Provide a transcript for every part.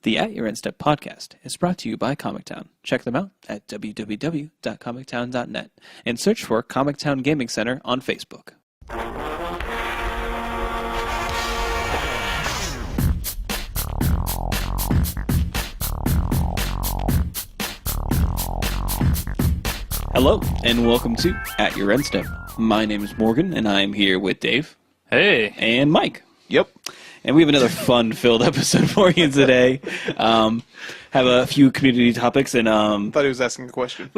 The At Your End Step podcast is brought to you by ComicTown. Check them out at www.comictown.net and search for ComicTown Gaming Center on Facebook. Hello, and welcome to At Your End Step. My name is Morgan, and I'm here with Dave. Hey. And Mike. Yep. And we have another fun-filled episode for you today. Have a few community topics, and thought he was asking a question.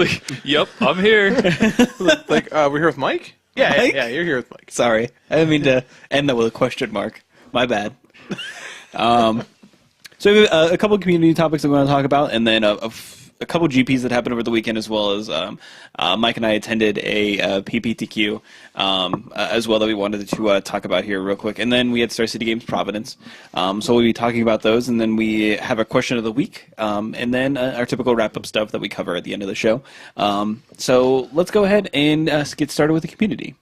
Yep, I'm here. We're here with Mike? Yeah, Mike? yeah, you're here with Mike. Sorry, I didn't mean to end that with a question mark. My bad. So we have a couple of community topics that we want to talk about, and then a couple GPs that happened over the weekend, as well as Mike and I attended a PPTQ as well that we wanted to talk about here real quick. And then we had Star City Games Providence. So we'll be talking about those, and then we have a question of the week, and then our typical wrap-up stuff that we cover at the end of the show. So let's go ahead and get started with the community.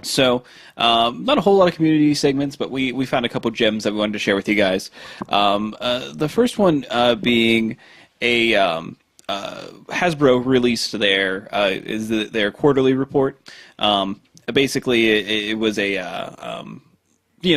So, not a whole lot of community segments, but we found a couple gems that we wanted to share with you guys. The first one being a Hasbro released their quarterly report. Basically, it was a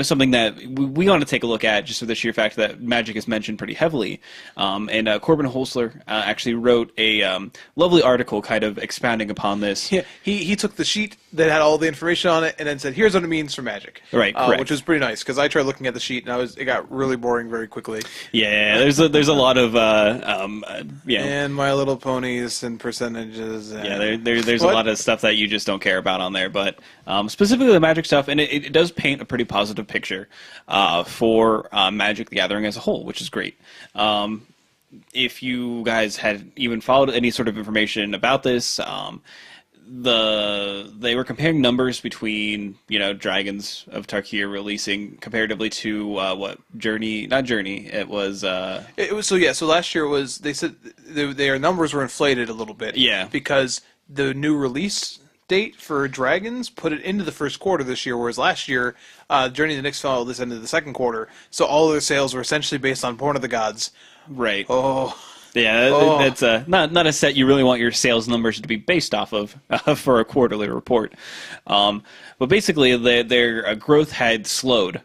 something that we want to take a look at, just for the sheer fact that Magic is mentioned pretty heavily. And Corbin Holsler actually wrote a lovely article kind of expounding upon this. Yeah, he took the sheet that had all the information on it and then said, here's what it means for Magic. Right, correct. Which was pretty nice, because I tried looking at the sheet and it got really boring very quickly. Yeah, there's a lot of And My Little Ponies and percentages. And there's a lot of stuff that you just don't care about on there, but specifically the Magic stuff, and it does paint a pretty positive picture for Magic the Gathering as a whole, which is great. If you guys had even followed any sort of information about this, they were comparing numbers between Dragons of Tarkir releasing comparatively to Journey. It was so last year they said their numbers were inflated a little bit. Yeah, because the new release date for Dragons put it into the first quarter this year, whereas last year Journey of the Nyx fell this into the second quarter. So all their sales were essentially based on Born of the Gods. Right. Oh. Yeah, that's not a set you really want your sales numbers to be based off of for a quarterly report. But basically, their growth had slowed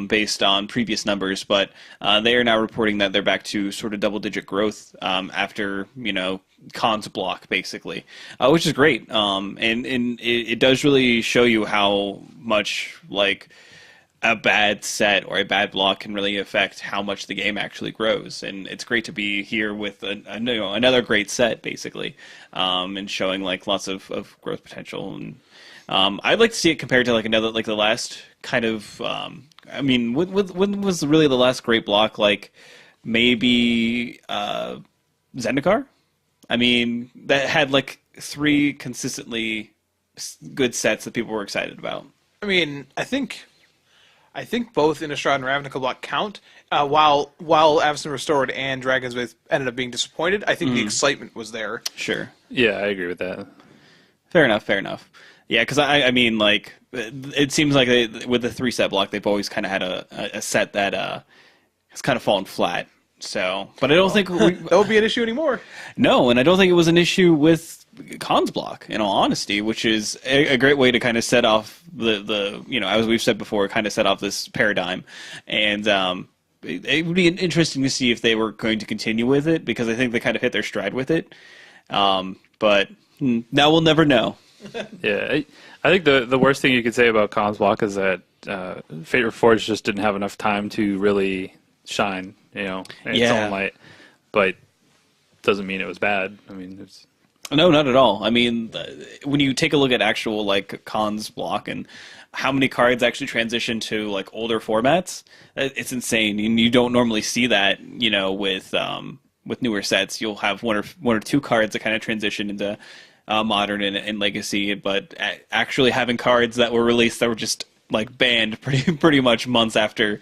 based on previous numbers, but they are now reporting that they're back to sort of double-digit growth after Khan's block, basically, which is great. And it does really show you how much a bad set or a bad block can really affect how much the game actually grows. And it's great to be here with another great set, basically, and showing lots of growth potential. And I'd like to see it compared to the last kind of when was really the last great block? Maybe Zendikar. I mean, that had 3 consistently good sets that people were excited about. I mean, I think both Innistrad and Ravnica block count. While Avacyn Restored and Dragon's Myth ended up being disappointed, I think the excitement was there. Sure. Yeah, I agree with that. Fair enough. Yeah, because it seems like with the 3-set block, they've always kind of had a set that has kind of fallen flat. So, but I don't think that would be an issue anymore. No, and I don't think it was an issue with Khan's block, in all honesty, which is a great way to kind of set off the as we've said before, kind of set off this paradigm. And it would be interesting to see if they were going to continue with it, because I think they kind of hit their stride with it. But now we'll never know. Yeah, I think the worst thing you could say about Khan's block is that Fate Reforged just didn't have enough time to really shine, in its own light. But doesn't mean it was bad. I mean, it's... No, not at all. I mean, when you take a look at actual Khan's block and how many cards actually transition to older formats, it's insane. And you don't normally see that, with newer sets. You'll have one or two cards that kind of transition into modern and legacy, but actually having cards that were released that were just banned pretty much months after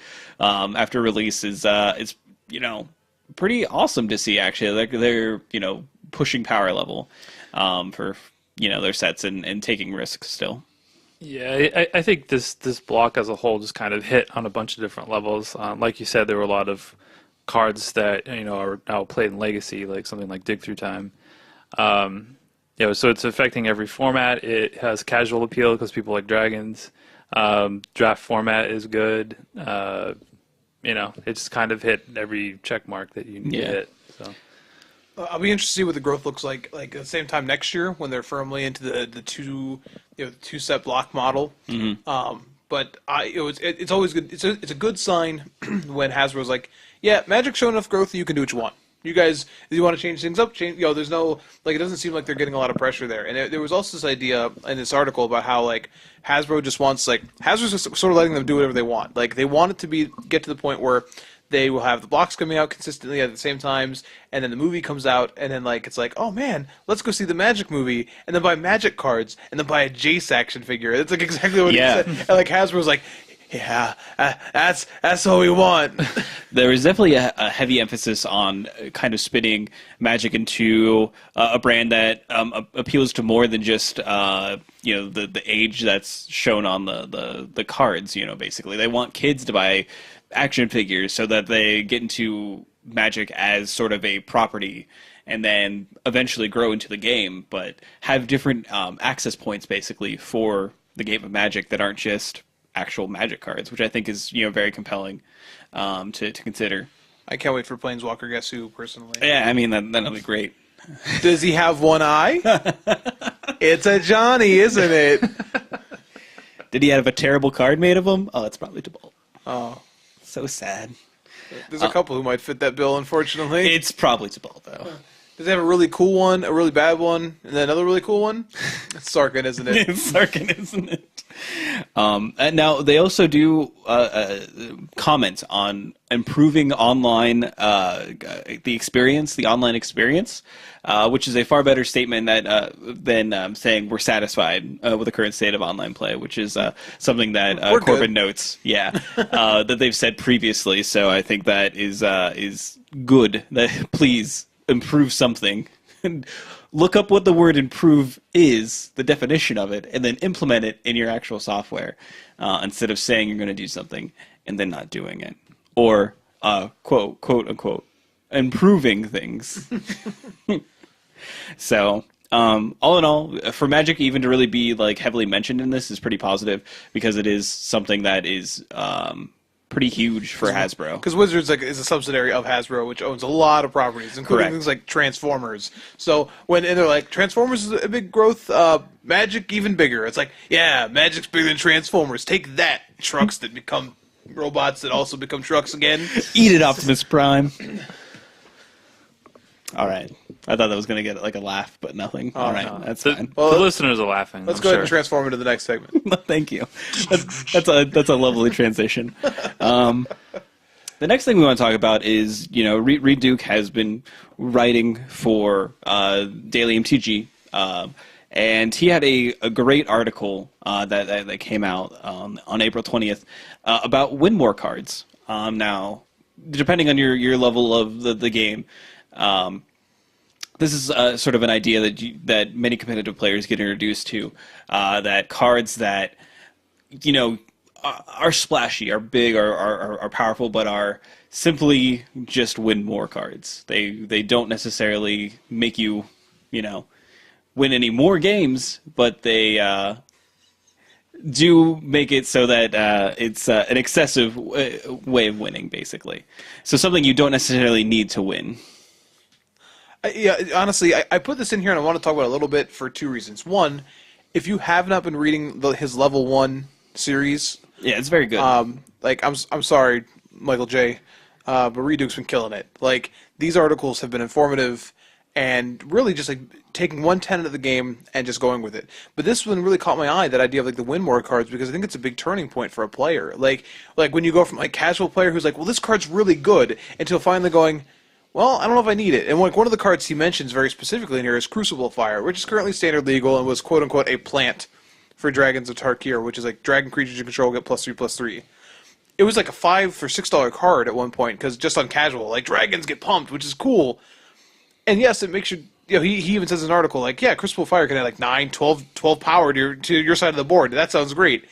release is pretty awesome to see. Actually, they're pushing power level for their sets and taking risks still. Yeah, I think this block as a whole just kind of hit on a bunch of different levels. Like you said, there were a lot of cards that are now played in Legacy, like something like Dig Through Time. So it's affecting every format. It has casual appeal because people like dragons. Draft format is good. It's kind of hit every check mark that you need to hit. So. I'll be interested to see what the growth looks like at the same time next year when they're firmly into the two-set block model. Mm-hmm. But it's always good. It's a good sign when Hasbro's like, yeah, Magic's shown enough growth that you can do what you want. You guys, if you want to change things up, change. There's no it doesn't seem like they're getting a lot of pressure there. And there was also this idea in this article about how Hasbro just wants Hasbro's just sort of letting them do whatever they want. They want it to get to the point where they will have the blocks coming out consistently at the same times, and then the movie comes out, and then it's oh man, let's go see the Magic movie, and then buy Magic cards, and then buy a Jace action figure. That's exactly what he said. And Hasbro's like, yeah, that's what we want. There is definitely a heavy emphasis on kind of spinning Magic into a brand that appeals to more than just the age that's shown on the cards. Basically they want kids to buy action figures so that they get into Magic as sort of a property and then eventually grow into the game, but have different access points basically for the game of Magic that aren't just actual Magic cards, which I think is very compelling to consider. I can't wait for Planeswalker Guess Who, personally. Yeah, I mean that'll be great. Does he have one eye? It's a Johnny, isn't it? Did he have a terrible card made of him? Oh, it's probably Tibalt. Oh, so sad. There's a couple who might fit that bill, unfortunately. It's probably Tibalt, though. Does he have a really cool one, a really bad one, and then another really cool one? It's Sarkhan, isn't it? It's Sarkhan, isn't it? And now they also do comment on improving online the online experience, which is a far better statement than saying we're satisfied with the current state of online play, which is something that Corbin notes. Yeah, that they've said previously. So I think that is good. That please improve something. Look up what the word improve is, the definition of it, and then implement it in your actual software instead of saying you're going to do something and then not doing it. Or, quote unquote, improving things. So, all in all, for Magic even to really be heavily mentioned in this is pretty positive because it is something that is pretty huge for Hasbro. Because Wizards is a subsidiary of Hasbro, which owns a lot of properties, including things like Transformers. So when they're like, Transformers is a big growth, Magic even bigger. It's yeah, Magic's bigger than Transformers. Take that, trucks that become robots that also become trucks again. Eat it, Optimus Prime. All right. I thought that was going to get a laugh, but nothing. All right, no. That's fine. Well, the listeners are laughing. Let's go ahead and transform into the next segment. Thank you. That's a lovely transition. The next thing we want to talk about is, Reed Duke has been writing for Daily MTG, and he had a great article that came out on April 20th about win more cards. Now, depending on your level of the game, this is sort of an idea that many competitive players get introduced to, that cards that, are splashy, are big, are powerful, but are simply just win more cards. They don't necessarily make you, win any more games, but they do make it so that it's an excessive way of winning, basically. So something you don't necessarily need to win. Yeah, honestly, I put this in here and I want to talk about it a little bit for two reasons. One, if you have not been reading his level 1 series, yeah, it's very good. I'm sorry, Michael J, but Reed Duke's been killing it. These articles have been informative and really just taking one tenet of the game and just going with it. But this one really caught my eye, that idea of the win more cards, because I think it's a big turning point for a player. Like when you go from casual player who's well, this card's really good, until finally going, well, I don't know if I need it. And one of the cards he mentions very specifically in here is Crucible Fire, which is currently standard legal and was quote-unquote a plant for Dragons of Tarkir, which is dragon creatures you control get +3/+3. It was a $5 for $6 card at one point, because just on casual, dragons get pumped, which is cool. And yes, it makes you, he even says in an article, Crucible Fire can add 9, 12 power to your side of the board. That sounds great.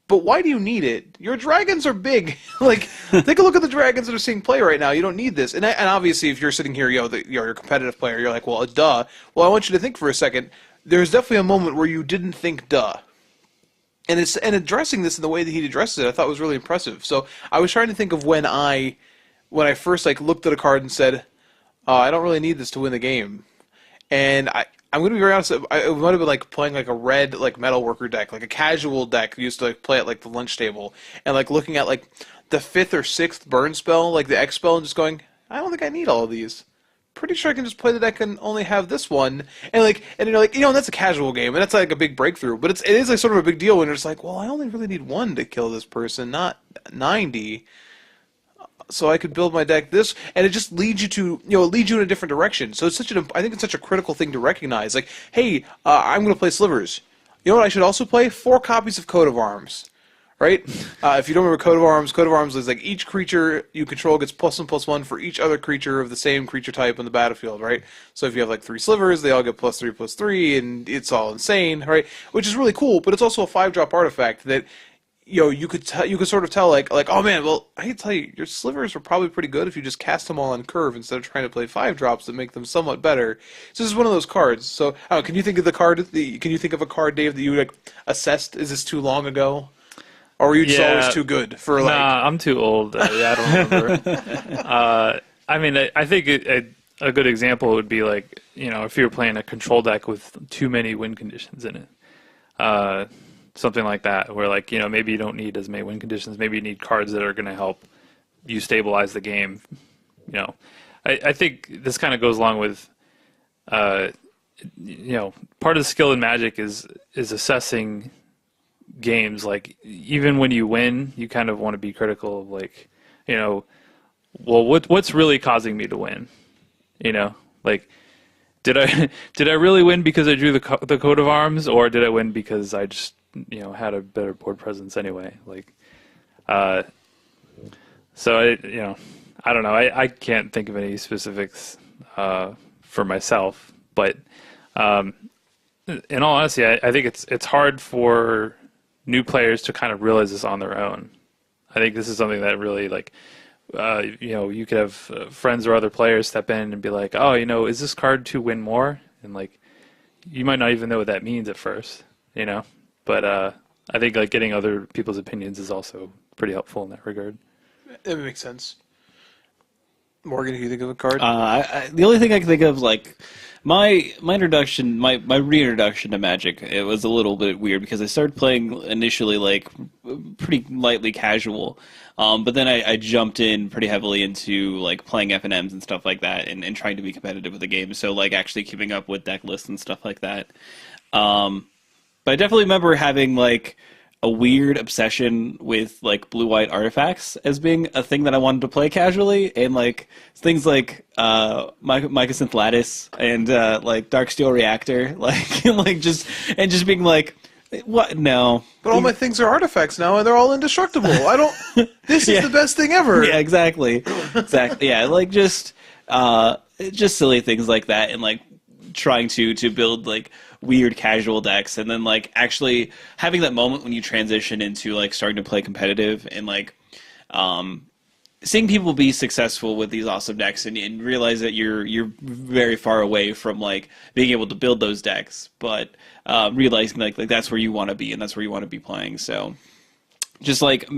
but why do you need it? Your dragons are big. Like, take a look at the dragons that are seeing play right now. You don't need this. And obviously, if you're sitting here, you're a competitive player, you're like, well, duh. Well, I want you to think for a second. There's definitely a moment where you didn't think duh. And addressing this in the way that he addresses it, I thought was really impressive. So I was trying to think of when I first like looked at a card and said, I don't really need this to win the game. And I'm going to be very honest, it might have been like playing like a red like metalworker deck, like a casual deck used to like play at like the lunch table, and like looking at like the 5th or 6th burn spell, like the X spell, and just going, I don't think I need all of these. Pretty sure I can just play the deck and only have this one. And you're like, that's a casual game, and that's like a big breakthrough. But it is like sort of a big deal when you're just like, well, I only really need 1 to kill this person, not 90. So I could build my deck this, and it just leads you to, it leads you in a different direction. So I think it's such a critical thing to recognize. Like, hey, I'm going to play Slivers. You know what I should also play? 4 copies of Coat of Arms, right? If you don't remember Coat of Arms is like each creature you control gets +1/+1 for each other creature of the same creature type on the battlefield, right? So if you have like 3 Slivers, they all get +3/+3, and it's all insane, right? Which is really cool, but it's also a 5-drop artifact that you could sort of tell like oh man, well I hate to tell you, your Slivers are probably pretty good if you just cast them all on curve instead of trying to play 5-drops that make them somewhat better. So this is one of those cards. So can you think of the card? Can you think of a card, Dave, that you like assessed? Is this too long ago, or were you just always too good for like? Nah, I'm too old. I don't remember. I mean, I think a good example would be like if you were playing a control deck with too many win conditions in it. Something like that, where like maybe you don't need as many win conditions. Maybe you need cards that are going to help you stabilize the game. I think this kind of goes along with part of the skill in Magic is assessing games. Like even when you win, you kind of want to be critical of like well, what's really causing me to win? Like. Did I really win because I drew the coat of arms, or did I win because I just had a better board presence anyway? Like, so I don't know. I can't think of any specifics for myself, but in all honesty, I think it's hard for new players to kind of realize this on their own. I think this is something that really like. You could have friends or other players step in and be like, oh, is this card to win more? And like, you might not even know what that means at first, But I think like getting other people's opinions is also pretty helpful in that regard. It makes sense. Morgan, can you think of a card? The only thing I can think of, like, my introduction, my reintroduction to Magic, it was a little bit weird because I started playing initially like pretty lightly casual, but then I jumped in pretty heavily into like playing FNMs and stuff like that, and trying to be competitive with the game. So like actually keeping up with deck lists and stuff like that. But I definitely remember having like a weird obsession with like blue-white artifacts as being a thing that I wanted to play casually, and like things like Mycosynth Lattice and like Darksteel Reactor, like just being like, what? No. But all my things are artifacts now, and they're all indestructible. I don't. This is the best thing ever. Yeah, exactly. Yeah, like just silly things like that, and like trying to build like weird casual decks, and then like actually having that moment when you transition into like starting to play competitive, and like seeing people be successful with these awesome decks, and realize that you're very far away from like being able to build those decks, but realizing like that's where you want to be, and that's where you want to be playing. So just like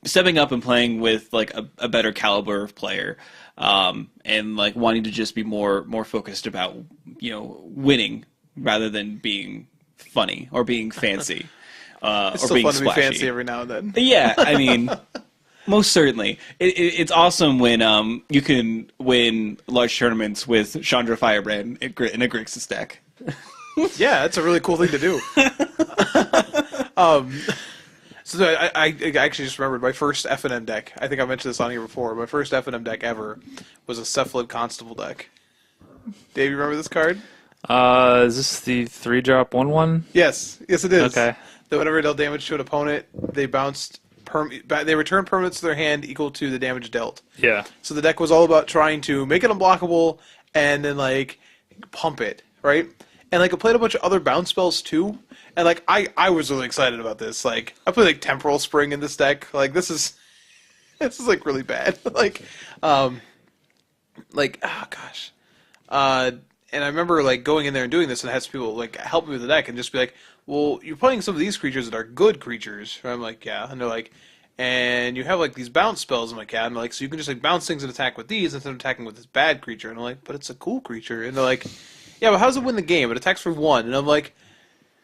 stepping up and playing with like a better caliber of player, and like wanting to just be more focused about winning rather than being funny or being fancy, it's or still being fun splashy. to be fancy every now and then. Yeah, I mean, most certainly, it's awesome when you can win large tournaments with Chandra Firebrand in a Grixis deck. Yeah, that's a really cool thing to do. So I actually just remembered my first FNM deck. I think I mentioned this on here before. My first FNM deck ever was a Cephalid Constable deck. Dave, you remember this card? Is this the 3-drop 1/1? Yes, it is. Okay. That whenever it dealt damage to an opponent, they they return permanents to their hand equal to the damage dealt. Yeah. So the deck was all about trying to make it unblockable and then like pump it, right? and like I played a bunch of other bounce spells too, and like I was really excited about this. Like I played like Temporal Spring in this deck. Like this is like really bad. Oh gosh. And I remember like going in there and doing this, and I had some people like help me with the deck and just be like, "Well, you're playing some of these creatures that are good creatures." And I'm like, "Yeah," and they're like, "And you have like these bounce spells." I'm like, "Yeah," and they're like, "So you can just like bounce things and attack with these instead of attacking with this bad creature." And I'm like, "But it's a cool creature," and they're like, "Yeah, but how does it win the game? It attacks for 1," and I'm like,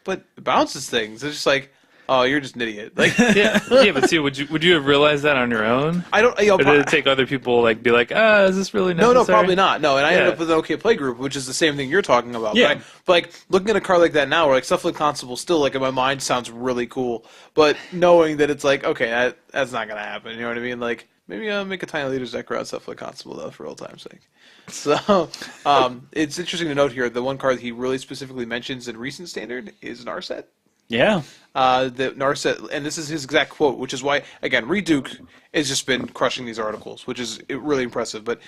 "But it bounces things." It's just like, "Oh, you're just an idiot." Like, yeah, but see, would you have realized that on your own? I don't. Or did it take other people like be like, is this really necessary? No, probably not. No, and I ended up with an OK Play group, which is the same thing you're talking about. Yeah. But like looking at a card like that now, where like Stuffling Constable still like in my mind sounds really cool, but knowing that it's like okay, that's not gonna happen. You know what I mean? Like maybe I'll make a Tiny Leaders deck around Stuffling Constable though, for old time's sake. So it's interesting to note here the one card that he really specifically mentions in recent Standard is Narset. Yeah. The Narset, and this is his exact quote, which is why, again, Reed Duke has just been crushing these articles, which is really impressive. But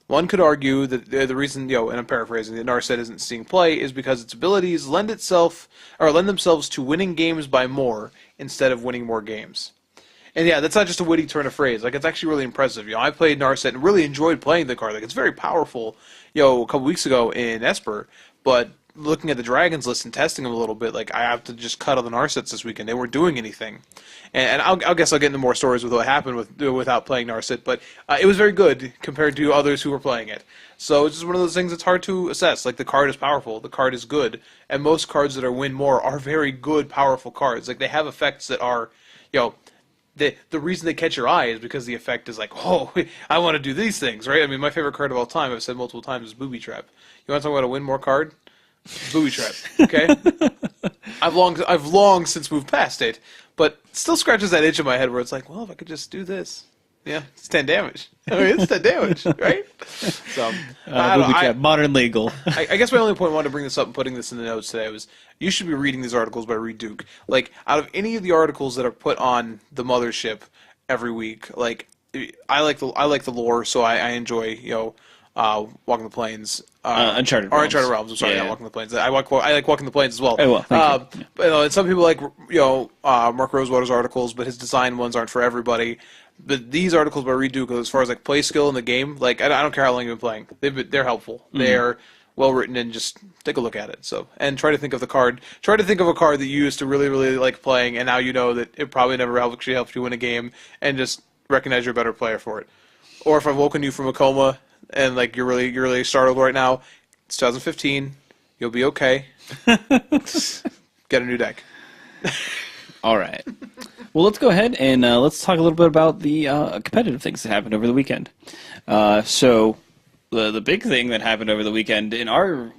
one could argue that the reason, and I'm paraphrasing, that Narset isn't seeing play is because its abilities lend themselves to winning games by more instead of winning more games. And yeah, that's not just a witty turn of phrase. Like, it's actually really impressive. I played Narset and really enjoyed playing the card. Like, it's very powerful, a couple weeks ago in Esper, but looking at the Dragons list and testing them a little bit, like I have to just cut all the Narsets this weekend. They weren't doing anything, and I guess I'll get into more stories with what happened without playing Narset. But it was very good compared to others who were playing it. So it's just one of those things that's hard to assess. Like the card is powerful, the card is good, and most cards that are win more are very good, powerful cards. Like they have effects that are, the reason they catch your eye is because the effect is like, oh, I want to do these things, right? I mean, my favorite card of all time, I've said multiple times, is Booby Trap. You want to talk about a win more card? Booby Trap, okay? I've long since moved past it, but still scratches that itch in my head where it's like, well, if I could just do this. Yeah, it's 10 damage. I mean, it's 10 damage, right? So, Booby Trap, modern legal. I guess my only point I wanted to bring this up and putting this in the notes today was you should be reading these articles by Reed Duke. Like, out of any of the articles that are put on the mothership every week, like, I like the lore, so I enjoy, Walking the Plains. Uncharted Realms. Uncharted Realms. I'm sorry, Walking the Plains. I like Walking the Plains as well. Oh, well, thank you. But, and some people like Mark Rosewater's articles, but his design ones aren't for everybody. But these articles by Reed Duke, as far as like play skill in the game, like I don't care how long you've been playing, they're helpful. Mm-hmm. They're well written, and just take a look at it. So, and try to think of the card. Try to think of a card that you used to really, really like playing, and now you know that it probably never actually helped you win a game, and just recognize you're a better player for it. Or if I've woken you from a coma and like you're really startled right now, it's 2015. You'll be okay. Get a new deck. All right. Well, let's go ahead and let's talk a little bit about the competitive things that happened over the weekend. So the big thing that happened over the weekend in our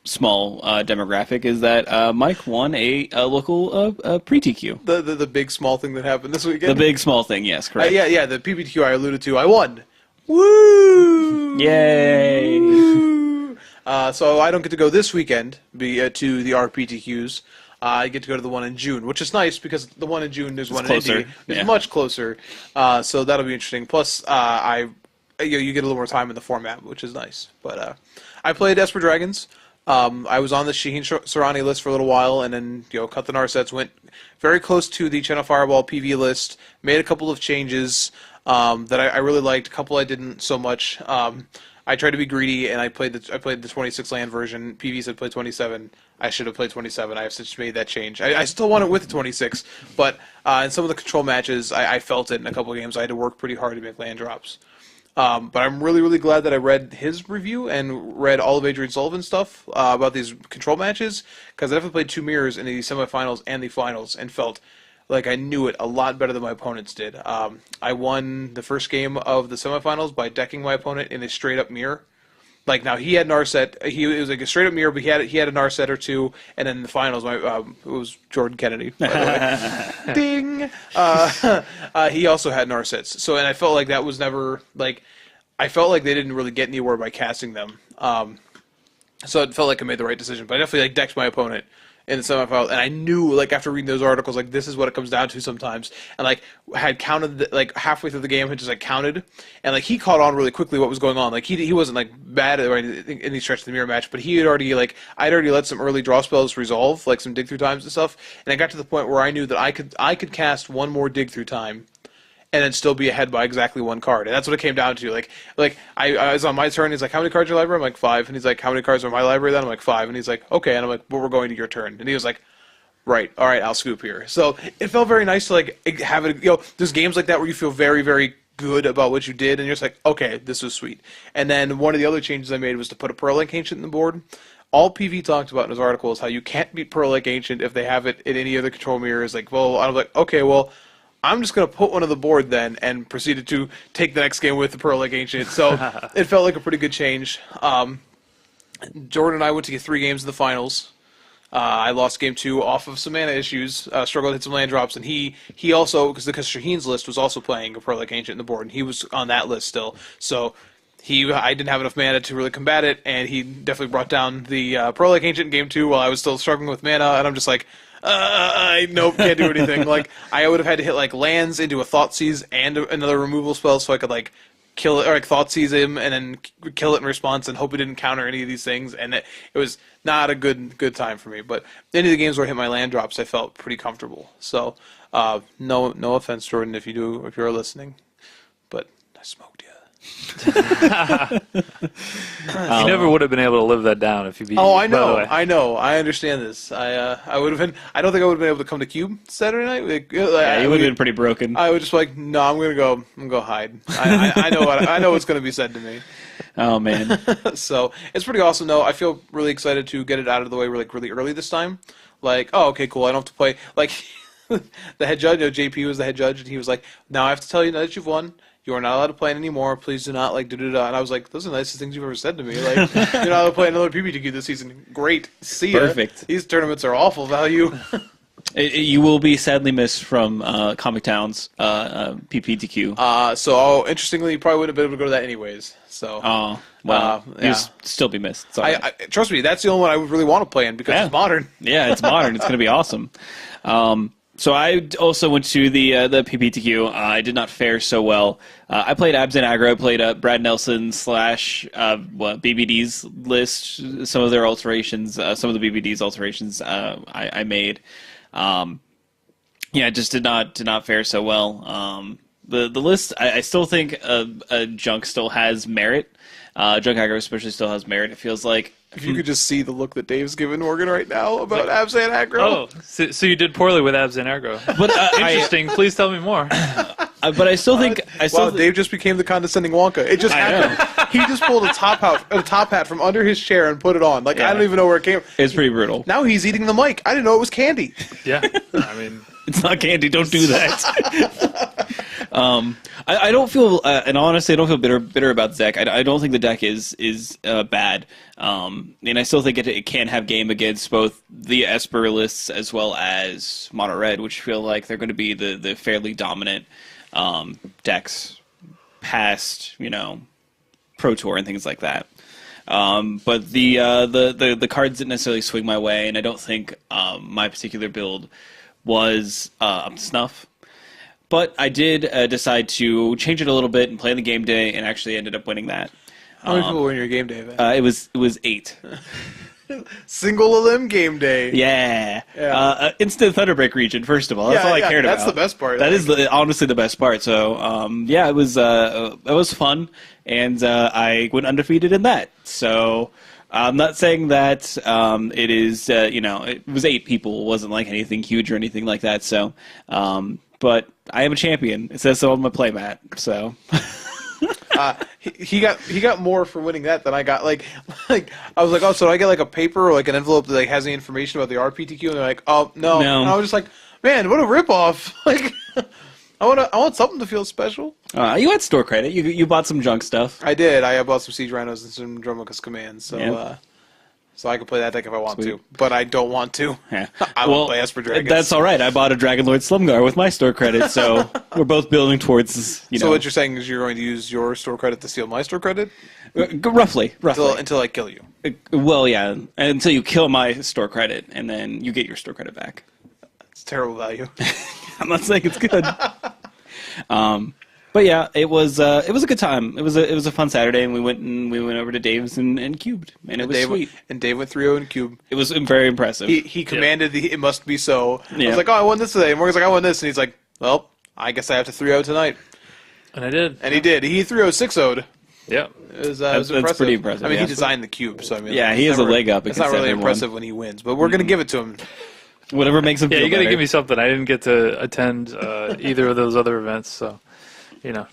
small demographic is that Mike won a local pre-TQ. The big small thing that happened this weekend. The big small thing, yes, correct. Yeah. The PPTQ I alluded to, I won. Woo! Yay! Woo! So I don't get to go this weekend to the RPTQs. I get to go to the one in June, which is nice because the one in June there's one closer. in Indy. It's much closer, so that'll be interesting. Plus, you get a little more time in the format, which is nice. But I played Esper Dragons. I was on the Shaheen Sarani list for a little while, and then cut the Narsets, went very close to the Channel Fireball PV list, made a couple of changes that I really liked, a couple I didn't so much. I tried to be greedy, and I played the 26 land version. PV said play 27. I should have played 27. I have since made that change. I still want it with the 26, but in some of the control matches, I felt it in a couple of games. I had to work pretty hard to make land drops. But I'm really, really glad that I read his review and read all of Adrian Sullivan's stuff about these control matches, because I definitely played two mirrors in the semifinals and the finals and felt like I knew it a lot better than my opponents did. I won the first game of the semifinals by decking my opponent in a straight-up mirror. Like, now, he had Narset. It was like a straight-up mirror, but he had a Narset or two, and then in the finals, it was Jordan Kennedy, by the way. Ding! He also had Narsets. So, and I felt like that was never, like, I felt like they didn't really get anywhere by casting them. So it felt like I made the right decision. But I definitely, like, decked my opponent in the semifinals, and I knew, like, after reading those articles, like, this is what it comes down to sometimes, and, like, had counted, like, halfway through the game, had just, like, counted, and, like, he caught on really quickly what was going on. Like, he wasn't, like, bad or anything in any stretch of the mirror match, but he had already, like, I'd already let some early draw spells resolve, like, some dig through times and stuff, and I got to the point where I knew that I could cast one more dig through time, and then still be ahead by exactly one card. And that's what it came down to. Like I was on my turn, he's like, how many cards in your library? I'm like, 5. And he's like, how many cards are in my library then? I'm like, 5. And he's like, okay. And I'm like, well, we're going to your turn. And he was like, right, all right, I'll scoop here. So it felt very nice to, like, have it, there's games like that where you feel very, very good about what you did, and you're just like, okay, this was sweet. And then one of the other changes I made was to put a Pearl Lake Ancient in the board. All PV talked about in his article is how you can't beat Pearl Lake Ancient if they have it in any other control mirrors. Like, well, I'm like, okay, well, I'm just going to put one on the board then, and proceeded to take the next game with the Pearl Lake Ancient. So it felt like a pretty good change. Jordan and I went to get 3 games in the finals. I lost game 2 off of some mana issues, struggled to hit some land drops, and he also, because Shaheen's list was also playing a Pearl Lake Ancient in the board, and he was on that list still. So I didn't have enough mana to really combat it, and he definitely brought down the Pearl Lake Ancient in game 2 while I was still struggling with mana, and I'm just like, nope, can't do anything. Like, I would have had to hit, like, lands into a Thoughtseize and another removal spell so I could, like, kill it, or, like, Thoughtseize him and then kill it in response and hope he didn't counter any of these things, and it was not a good time for me. But any of the games where I hit my land drops, I felt pretty comfortable. So, no offense, Jordan, if you're listening, but I smoked you. You never would have been able to live that down if you beat. Oh, I know, I understand this. I would have been. I don't think I would have been able to come to Cube Saturday night. Yeah, you would have been pretty broken. I would just be like, no, I'm gonna go hide. I know what's gonna be said to me. Oh man. So it's pretty awesome though. I feel really excited to get it out of the way really early this time. Like, oh, okay, cool. I don't have to play like the head judge. JP was the head judge, and he was like, now I have to tell you now that you've won. You are not allowed to play it anymore. Please do not, like, da-da-da. And I was like, those are the nicest things you've ever said to me. Like, you're not allowed to play another PPTQ this season. Great. See ya. Perfect. These tournaments are awful value. You will be sadly missed from Comic Town's PPTQ. So, interestingly, you probably wouldn't have been able to go to that anyways. So, well, yeah. you'll still be missed. Sorry. Trust me, that's the only one I would really want to play in because it's modern. Yeah, it's modern. It's going to be awesome. So I also went to the PPTQ. I did not fare so well. I played Abs and Aggro. I played Brad Nelson / BBD's list. Some of their alterations, some of the BBD's alterations I made. Just did not fare so well. The list, I still think Junk still has merit. Junk Aggro especially still has merit. It feels like. If you could just see the look that Dave's giving Morgan right now about Abs and Aggro. Oh, so you did poorly with Abs and Aggro. But interesting. Please tell me more. But I still think. Dave just became the condescending Wonka. It just happened. He just pulled a top hat from under his chair and put it on. Like, I don't even know where it came from. It's pretty brutal. Now he's eating the mic. I didn't know it was candy. Yeah, I mean, it's not candy. Don't do that. I don't feel, and honestly, I don't feel bitter about the deck. I don't think the deck is bad, and I still think it can have game against both the Esper lists as well as Mono Red, which feel like they're going to be the fairly dominant decks past Pro Tour and things like that. But the cards didn't necessarily swing my way, and I don't think my particular build was up to snuff. But I did decide to change it a little bit and play the game day, and actually ended up winning that. How many people were in your game day event? It was 8. Single limb game day. Yeah. Instant Thunderbreak region. First of all, that's all I cared about. That's the best part. That is honestly the best part. So it was fun, and I went undefeated in that. So. I'm not saying that it is, it was 8 people. It wasn't like anything huge or anything like that. So, but I am a champion. It says so on my playmat. So, he got more for winning that than I got. Like I was like, oh, so I get like a paper or like an envelope that like has the information about the RPTQ, and they're like, oh no. And I was just like, man, what a ripoff. Like. I want something to feel special. You had store credit. You bought some junk stuff. I did. I bought some Siege Rhinos and some Dromokas commands. So So I can play that deck if I want to, but I don't want to. Yeah. I won't play Esper Dragons. That's all right. I bought a Dragonlord Slumgar with my store credit, so we're both building towards, So what you're saying is you're going to use your store credit to steal my store credit? Roughly. Until I kill you. Well, yeah, until you kill my store credit, and then you get your store credit back. It's terrible value. I'm not saying it's good. But yeah, it was a good time. It was a fun Saturday, and we went over to Dave's and cubed, and it was sweet. And Dave went 3-0 in cube. It was very impressive. He commanded the "it must be so." I Yeah. was like, "Oh, I won this today." And Morgan's like, "I won this," and he's like, "Well, I guess I have to 3-0 tonight." And I did. And he did. He 3-0 6-0'd. Yeah. It was That's impressive. pretty impressive. I mean, yeah. he designed the cube, so I mean, Yeah, he has a leg up It's not against really everyone. impressive when he wins, but we're gonna give it to him. Whatever makes him Yeah, feel you got to better. give me something. I didn't get to attend either of those other events, so you know.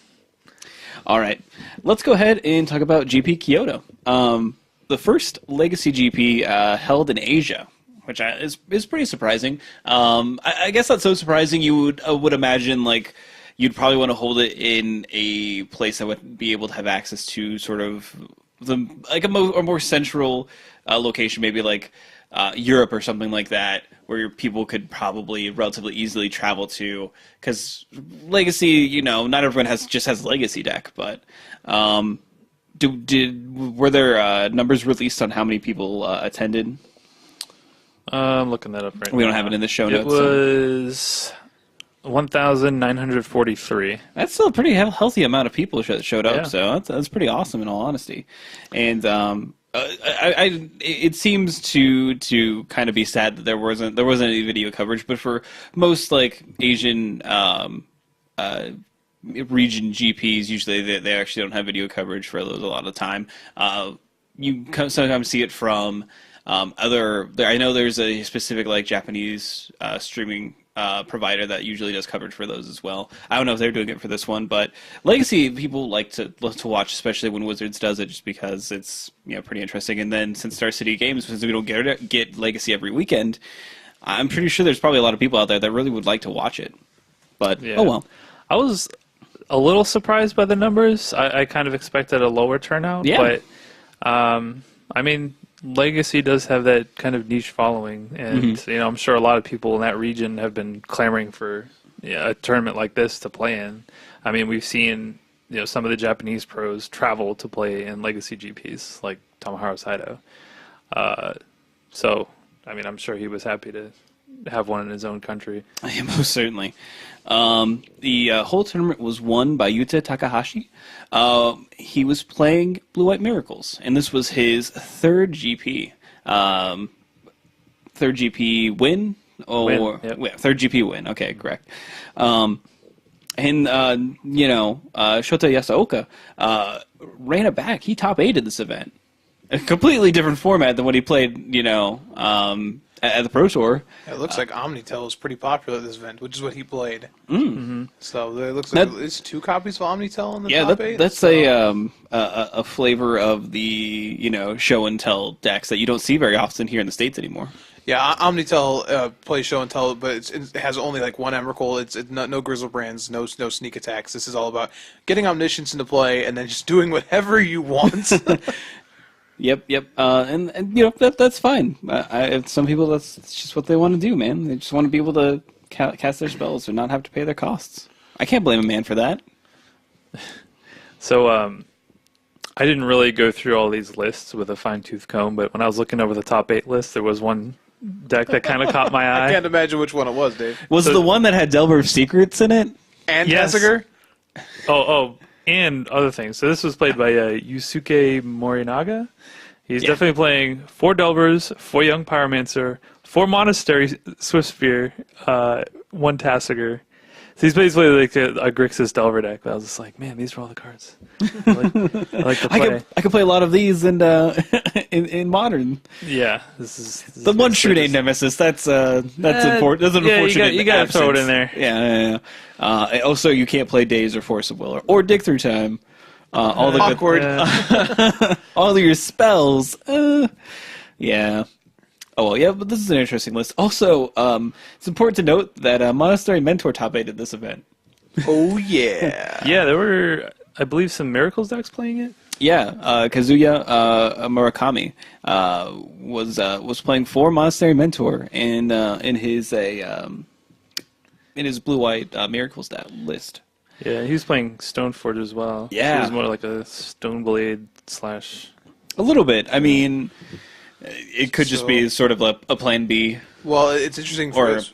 All right, let's go ahead and talk about GP Kyoto. The first Legacy GP held in Asia, which is pretty surprising. I guess not so surprising. You would imagine like you'd probably want to hold it in a place that would be able to have access to sort of a more central location, maybe like Europe or something like that, where people could probably relatively easily travel to. Because Legacy, not everyone has a Legacy deck, but were there numbers released on how many people attended? I'm looking that up right now. We don't have it in the show notes. It was 1,943. That's still a pretty healthy amount of people that showed up, Yeah. so that's pretty awesome in all honesty. And it seems to kind of be sad that there wasn't any video coverage, but for most like Asian region GPs, usually they actually don't have video coverage for those a lot of the time. You sometimes see it from I know there's a specific like Japanese streaming provider that usually does coverage for those as well. I don't know if they're doing it for this one, but Legacy people like to watch, especially when Wizards does it, just because it's pretty interesting. And then since Star City Games, since we don't get Legacy every weekend, I'm pretty sure there's probably a lot of people out there that really would like to watch it. But Yeah. oh well. I was a little surprised by the numbers. I kind of expected a lower turnout, Yeah. but I mean, Legacy does have that kind of niche following, and I'm sure a lot of people in that region have been clamoring for a tournament like this to play in. I mean, we've seen some of the Japanese pros travel to play in Legacy GPs, like Tomohiro Saito. So, I mean, I'm sure he was happy to have one in his own country. Yeah, most certainly. The whole tournament was won by Yuta Takahashi. He was playing Blue White Miracles, and this was his third GP. Third GP win? Yep. Third GP win. Okay, correct. And Shota Yasaoka ran it back. He top 8'd this event. A completely different format than what he played, at the Pro Tour. It looks like Omnitel is pretty popular at this event, which is what he played. Mm-hmm. So it looks like it's 2 copies of Omnitel in the top 8. That's a flavor of the show and tell decks that you don't see very often here in the States anymore. Yeah, Omnitel plays show and tell, but it has only like 1 Emrakul. It's no Grizzlebrands, no sneak attacks. This is all about getting Omniscience into play and then just doing whatever you want. Yep. And that's fine. Some people, that's just what they want to do, man. They just want to be able to cast their spells and not have to pay their costs. I can't blame a man for that. So, I didn't really go through all these lists with a fine-tooth comb, but when I was looking over the top 8 list, there was one deck that kind of caught my eye. I can't imagine which one it was, Dave. Was it the one that had Delver of Secrets in it? And Yes. Tessiger? Oh, and other things. So this was played by Yusuke Morinaga. He's definitely playing 4 Delvers, 4 Young Pyromancer, 4 Monastery Swiftspear, 1 Tasiger. So he's basically like a Grixis Delver deck. But I was just like, man, these are all the cards I like to play. I could play a lot of these in Modern. Yeah, this is The one true name Nemesis. That's important. That's an unfortunate. You got to throw it in absence. there. Yeah. Also, you can't play Days or Force of Will or Dig Through Time. All the Awkward. all of your spells. Yeah. Oh well, yeah. But this is an interesting list. Also, it's important to note that Monastery Mentor top 8 at this event. Oh, yeah. Yeah, there were I believe some Miracles decks playing it. Yeah, Kazuya Murakami was playing for Monastery Mentor in his blue-white Miracles list. Yeah, he was playing Stoneforge as well. Yeah. So he was more like a Stoneblade / A little bit. I mean, it could just be sort of a plan B. Well, it's interesting for us.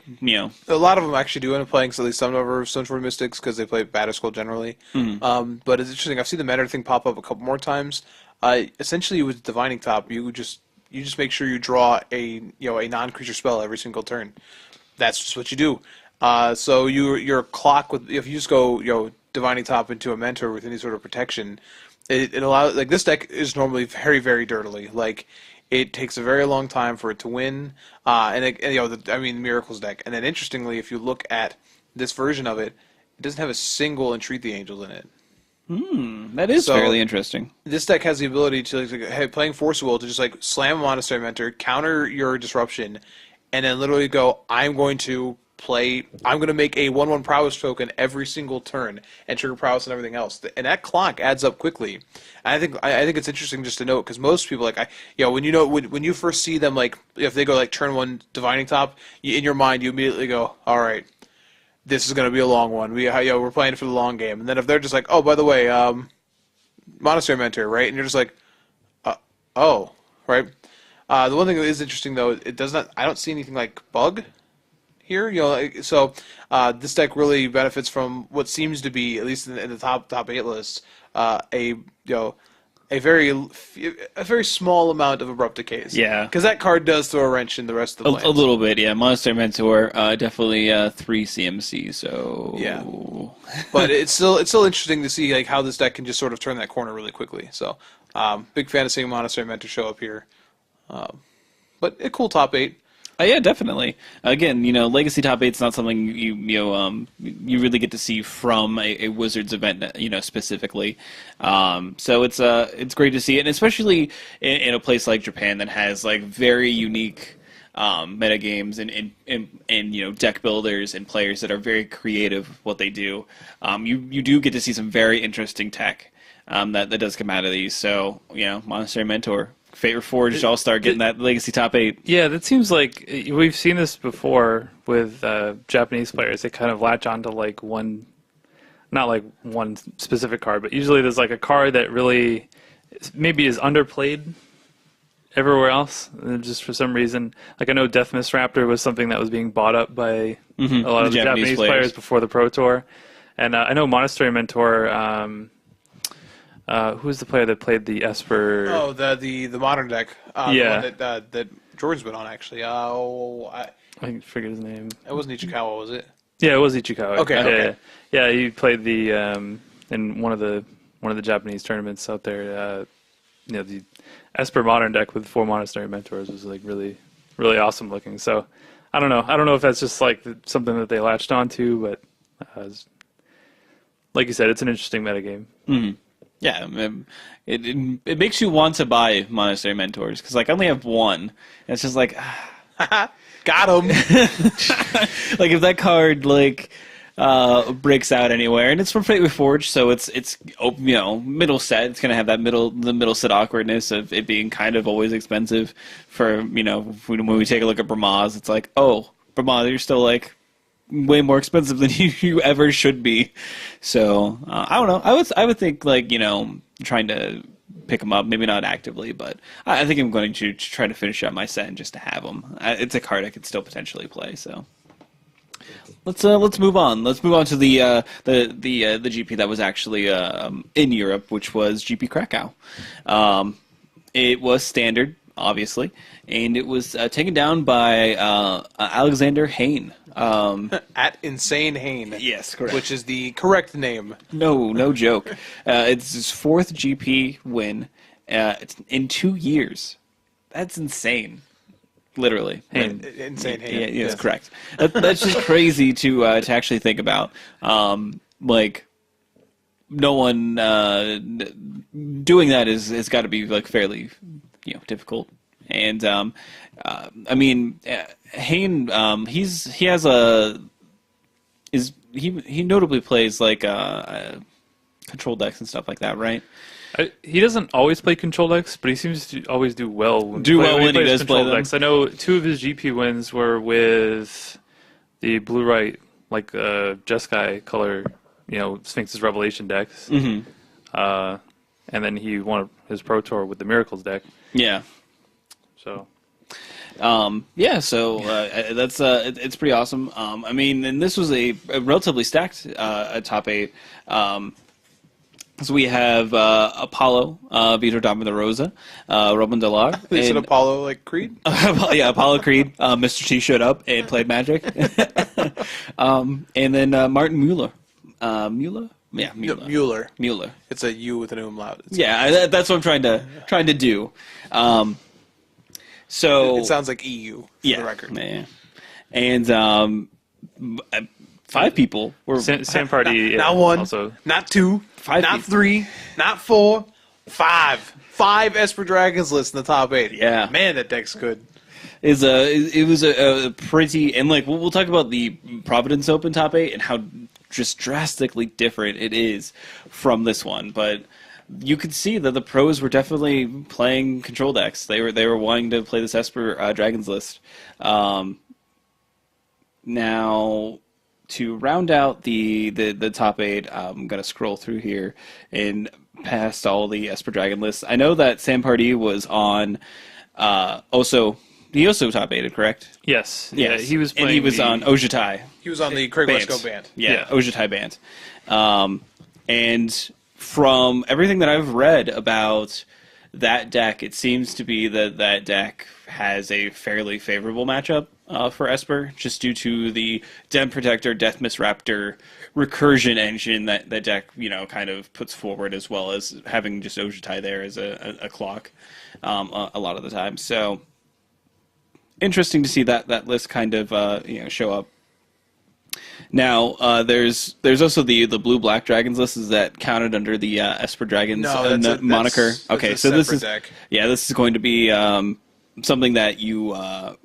A lot of them actually do end up playing at least some of our Stoneforge Mystics because they play Batterskull generally. Mm-hmm. But it's interesting. I've seen the meta thing pop up a couple more times. Essentially, with Divining Top, you just make sure you draw a non-creature spell every single turn. That's just what you do. So your clock with if you just go Divining Top into a Mentor with any sort of protection, it allows this deck is normally very, very dirtily. It takes a very long time for it to win, the Miracles deck. And then interestingly, if you look at this version of it, it doesn't have a single Entreat the Angels in it. That is fairly interesting. This deck has the ability to playing Force Will to just slam a Monastery Mentor, counter your Disruption, and then literally go, I'm going to make a 1/1 prowess token every single turn and trigger prowess and everything else, and that clock adds up quickly. And I think it's interesting just to note because most people when you first see them if they go turn 1 Divining Top, in your mind you immediately go, all right, this is going to be a long one. We're playing for the long game. And then if they're just oh, by the way, Monastery Mentor, right? And you're just oh, right. The one thing that is interesting though, it does not. I don't see anything like bug here, so this deck really benefits from what seems to be, at least in the top 8 lists, a very small amount of Abrupt Decays. Yeah, because that card does throw a wrench in the rest of the plans. A little bit, yeah. Monastery Mentor definitely 3 CMC. So yeah, but it's still interesting to see how this deck can just sort of turn that corner really quickly. So big fan of seeing Monastery Mentor show up here, but a cool top 8. Yeah, definitely. Again, Legacy Top 8's not something you really get to see from a Wizards event, specifically. So it's great to see it, and especially in a place like Japan that has very unique meta games and deck builders and players that are very creative with what they do. You do get to see some very interesting tech that does come out of these. So Monastery Mentor. Fate Reforged All-Star getting that Legacy Top 8. Yeah, that seems like we've seen this before with Japanese players. They kind of latch onto one, not one specific card, but usually there's a card that really maybe is underplayed everywhere else. And just for some reason, I know Death Mist Raptor was something that was being bought up by a lot of the Japanese players before the Pro Tour. And I know Monastery Mentor... who was the player that played the Esper? Oh, the modern deck. Yeah. The one that Jordan's been on, actually. I forget his name. It wasn't Ichikawa, was it? Yeah, it was Ichikawa. Okay. Yeah, he played the in one of the Japanese tournaments out there. The Esper modern deck with 4 Monastery Mentors was really, really awesome looking. So I don't know if that's just something that they latched onto, but like you said, it's an interesting metagame. Mm-hmm. Yeah, it makes you want to buy Monastery Mentors because I only have one. And it's just got him. If that card breaks out anywhere, and it's from Fate Reforged, so it's middle set. It's gonna have that the middle set awkwardness of it being kind of always expensive. For when we take a look at Brahmas, it's oh, Brahmas, you're still way more expensive than you ever should be. So I don't know. I would think trying to pick them up, maybe not actively, but I think I'm going to try to finish up my set and just to have them. It's a card I could still potentially play. So let's move on. Let's move on to the GP that was actually in Europe, which was GP Krakow. It was standard, obviously, and it was taken down by Alexander Hayne. At Insane Hayne. Yes, correct. Which is the correct name. No joke. It's his 4th GP win. It's in 2 years. That's insane. Literally. Hayne. Insane Hayne. Yeah, yes, correct. That's just crazy to actually think about. No one doing that has got to be fairly difficult. And Hayne, he notably plays control decks and stuff like that, right? He doesn't always play control decks, but he seems to always do well when when he plays does play control them. decks. I know 2 of his GP wins were with the blue-white, like Jeskai color, Sphinx's Revelation decks. Mm-hmm. And then he won his Pro Tour with the Miracles deck. Yeah. So. That's it's pretty awesome. I mean, and this was a relatively stacked top 8. So we have Apollo, Vitor Dama de Rosa, Robin Delar. They said Apollo like Creed? Yeah, Apollo Creed. Mr. T showed up and played Magic. And then Martin Mueller. Mueller? Yeah, Mueller. No, Mueller. Mueller. It's a U with an umlaut. That's what I'm trying to do. So it sounds like EU for the record. Yeah. And 5 people were Same party. Not 1, also. not 2, 5 not people. 3, not 4, 5. 5 Esper Dragons lists in the top 8. Yeah. Man, that deck's good. It was a pretty, and like we'll talk about the Providence Open top 8 and how just drastically different it is from this one, but you could see that the pros were definitely playing control decks. They were wanting to play this Esper Dragons list. Now, to round out the top 8, I'm gonna scroll through here and past all the Esper Dragon lists. I know that Sam Pardee was on he also top 8'd, correct? Yes. Yes. Yeah, he was playing and he was on Ojutai. He was on the Craig Westco band. Yeah, Ojutai band. And from everything that I've read about that deck, it seems to be that deck has a fairly favorable matchup for Esper, just due to the Dem Protector, Death Misraptor recursion engine that deck kind of puts forward, as well as having just Ojutai there as a clock a lot of the time. So interesting to see that list kind of show up. Now, there's also the blue-black dragons list. Is that counted under the Esper Dragons moniker? Okay, so this is deck. This is going to be something that you are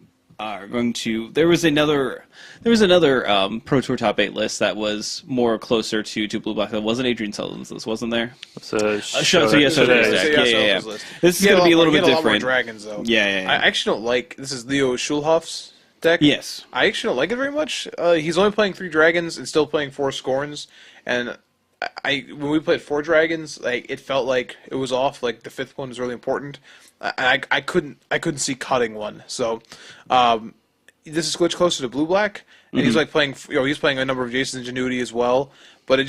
going to. There was another Pro Tour top 8 list that was more closer to blue-black. That wasn't Adrian Sullivan's list, wasn't there? Showdown's deck. Yeah. This is going to be a little bit different. A lot more dragons though. Yeah. I actually don't like. This is Leo Schulhoff's deck. Yes. I actually don't like it very much. He's only playing 3 dragons and still playing 4 Scorns. And when we played 4 dragons, it felt like it was off. Like the 5th one was really important. I couldn't see cutting one. So this is much closer to blue black, and he's like playing. He's playing a number of Jason's Ingenuity as well. But and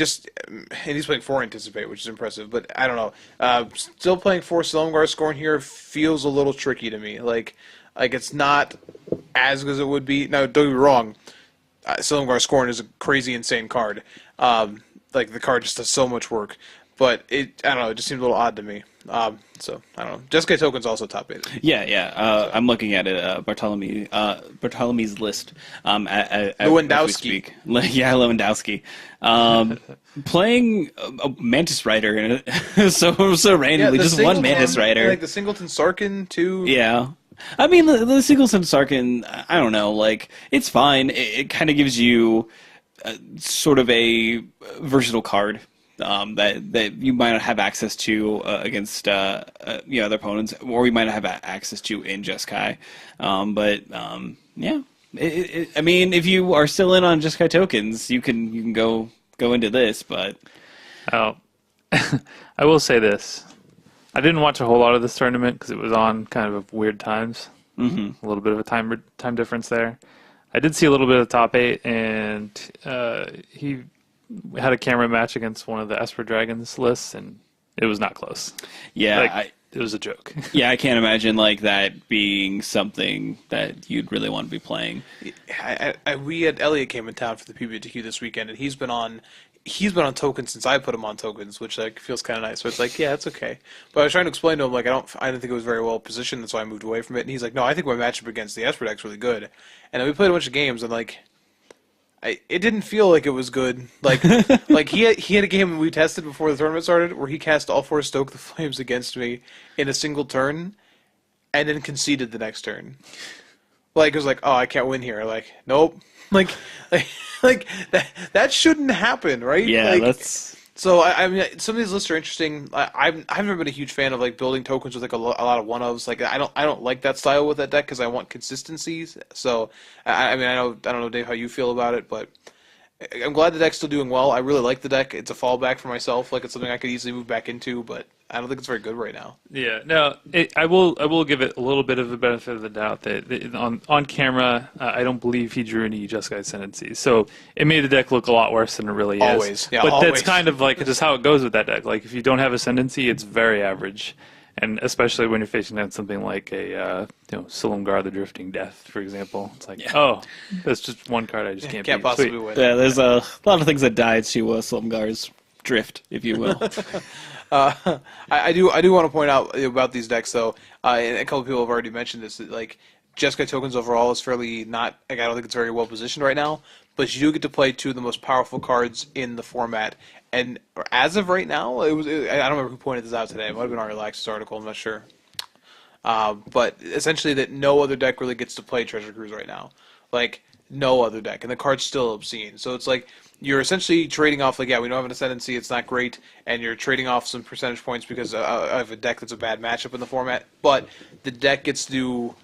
he's playing 4 Anticipate, which is impressive. But I don't know. Still playing 4 Silumgar Scorn here feels a little tricky to me. Like it's not as good as it would be. Now, don't get me wrong. Silumgar Scorn is a crazy, insane card. The card just does so much work. But I don't know. It just seems a little odd to me. So I don't know. Jeskai Token's also top 8. Yeah. I'm looking at it. Bartholomew's list. Lewandowski. Lewandowski. Playing a Mantis Rider, and so randomly, just one Mantis Rider. Like the Singleton Sarkin too. Yeah. I mean, the Singleton Sarkin, I don't know. Like, it's fine. It kind of gives you sort of a versatile card. That you might not have access to against other opponents, or you might not have access to in Jeskai. I mean, if you are still in on Jeskai tokens, you can go into this. But I will say this: I didn't watch a whole lot of this tournament because it was on kind of weird times. Mm-hmm. A little bit of a time difference there. I did see a little bit of top 8, and he had a camera match against one of the Esper Dragons lists, and it was not close. Yeah, it was a joke. Yeah, I can't imagine that being something that you'd really want to be playing. We had Elliot came in town for the PPTQ this weekend, and he's been on tokens since I put him on tokens, which feels kind of nice. So it's it's okay. But I was trying to explain to him I didn't think it was very well positioned, that's why I moved away from it. And he's like, no, I think my matchup against the Esper deck's really good. And then we played a bunch of games, and it didn't feel like it was good. He had a game we tested before the tournament started where he cast all 4 Stoke the Flames against me in a single turn, and then conceded the next turn. It was oh, I can't win here. Nope. That shouldn't happen, right? Yeah, that's So I mean, some of these lists are interesting. I've never been a huge fan of like building tokens with like a lot of one ofs. Like I don't like that style with that deck because I want consistencies. So I mean I don't know Dave how you feel about it, but I'm glad the deck's still doing well. I really like the deck. It's a fallback for myself. Like it's something I could easily move back into, but I don't think it's very good right now. Yeah, no, I will give it a little bit of a benefit of the doubt that on camera, I don't believe he drew any Just Guide Ascendancies. So it made the deck look a lot worse than it really is. Always, yeah, but always. That's kind of like just how it goes with that deck. Like if you don't have Ascendancy, it's very average. And especially when you're facing down something like a Silumgar the Drifting Death, for example. It's like, oh, that's just one card I just can't beat. Possibly win. Yeah, there's a lot of things that died to Slumgar's drift, if you will. I do want to point out about these decks though, and a couple of people have already mentioned this. That, like Jeskai tokens overall is fairly not. Like, I don't think it's very well positioned right now. But you do get to play two of the most powerful cards in the format. And as of right now, I don't remember who pointed this out today. It might have been our Relax's article. I'm not sure. But essentially, that no other deck really gets to play Treasure Cruise right now. Like no other deck, and the card's still obscene. So it's like you're essentially trading off. Like, yeah, we don't have an Ascendancy. It's not great, and you're trading off some percentage points because of a deck that's a bad matchup in the format. But the deck gets to do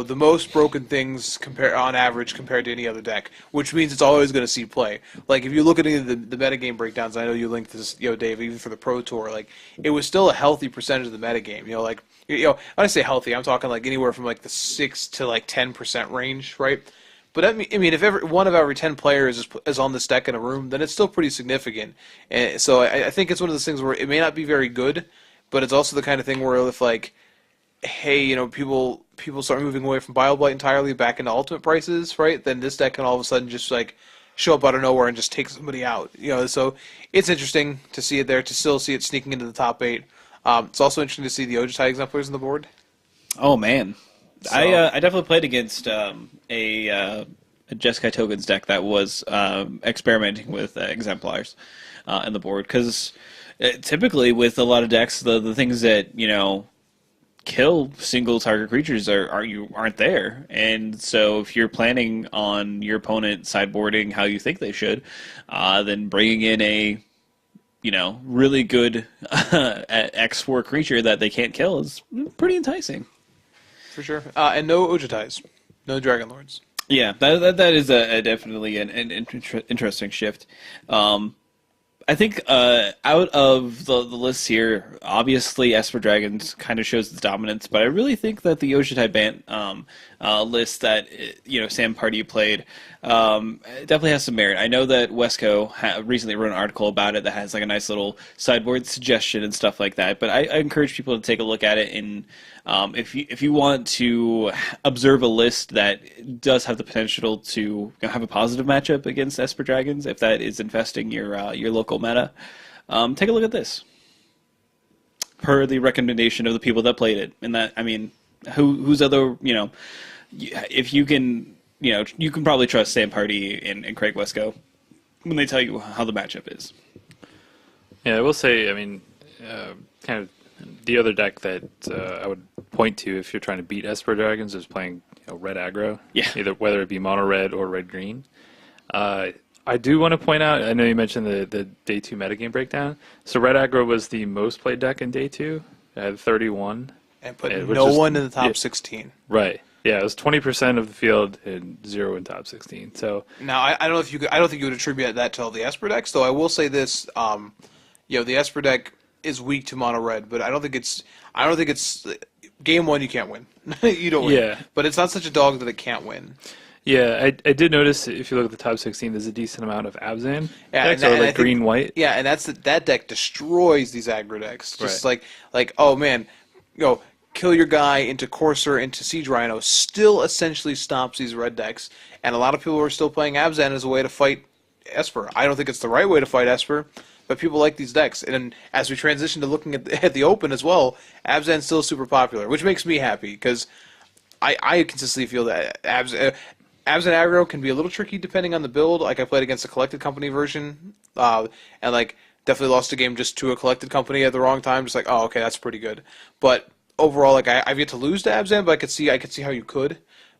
the most broken things on average compared to any other deck, which means it's always going to see play. Like if you look at any of the metagame breakdowns, I know you linked this, Dave, even for the Pro Tour, like it was still a healthy percentage of the metagame. When I say healthy, I'm talking like anywhere from like the 6 to like 10% range, right? But I mean, if one of every 10 players is on this deck in a room, then it's still pretty significant. And so I think it's one of those things where it may not be very good, but it's also the kind of thing where if like, hey, people start moving away from BioBlight entirely back into ultimate prices, right? Then this deck can all of a sudden just like show up out of nowhere and just take somebody out. So it's interesting to see it there, to still see it sneaking into the top 8. It's also interesting to see the Ojutai exemplars on the board. Oh man, So, I definitely played against a Jeskai tokens deck that was experimenting with exemplars in the board because typically with a lot of decks, the things that kill single target creatures aren't there, and so if you're planning on your opponent sideboarding how you think they should, then bringing in a really good X4 creature that they can't kill is pretty enticing. For sure. And no Ojutais, no Dragon Lords. Yeah, that is definitely an interesting shift. I think out of the list here, obviously Esper Dragons kind of shows its dominance, but I really think that the Ojutai Bant list that Sam Party played definitely has some merit. I know that Wesco recently wrote an article about it that has like a nice little sideboard suggestion and stuff like that. But I encourage people to take a look at it, and if you want to observe a list that does have the potential to have a positive matchup against Esper Dragons, if that is infesting your local meta, take a look at this. Per the recommendation of the people that played it, and that, I mean, who's other, if you can, you can probably trust Sam Party and Craig Wesco when they tell you how the matchup is. Yeah, I will say, I mean, kind of the other deck that I would point to if you're trying to beat Esper Dragons is playing red aggro. Yeah. Whether it be mono red or red green. I do want to point out, I know you mentioned the day 2 metagame breakdown. So red aggro was the most played deck in day 2. It had 31. And put no one in the top 16. Right. Yeah, it was 20% of the field and 0 in top 16. So now I don't know if I don't think you would attribute that to all the Esper decks, though. I will say this: the Esper deck is weak to mono red, but I don't think it's game 1 you can't win. You don't win. Yeah. But it's not such a dog that it can't win. Yeah, I did notice if you look at the top 16, there's a decent amount of Abzan decks, and or like green-white. Yeah, and that deck destroys these aggro decks. Just Right. like oh man, kill your guy into Courser, into Siege Rhino, still essentially stops these red decks. And a lot of people are still playing Abzan as a way to fight Esper. I don't think it's the right way to fight Esper, but people like these decks. And as we transition to looking at the Open as well, Abzan's still super popular, which makes me happy because I consistently feel that Abzan aggro can be a little tricky depending on the build. Like I played against a Collected Company version, and like definitely lost a game just to a Collected Company at the wrong time. Just like, oh, okay, that's pretty good. But overall, like I've yet to lose to Abzan, but I could see how you could.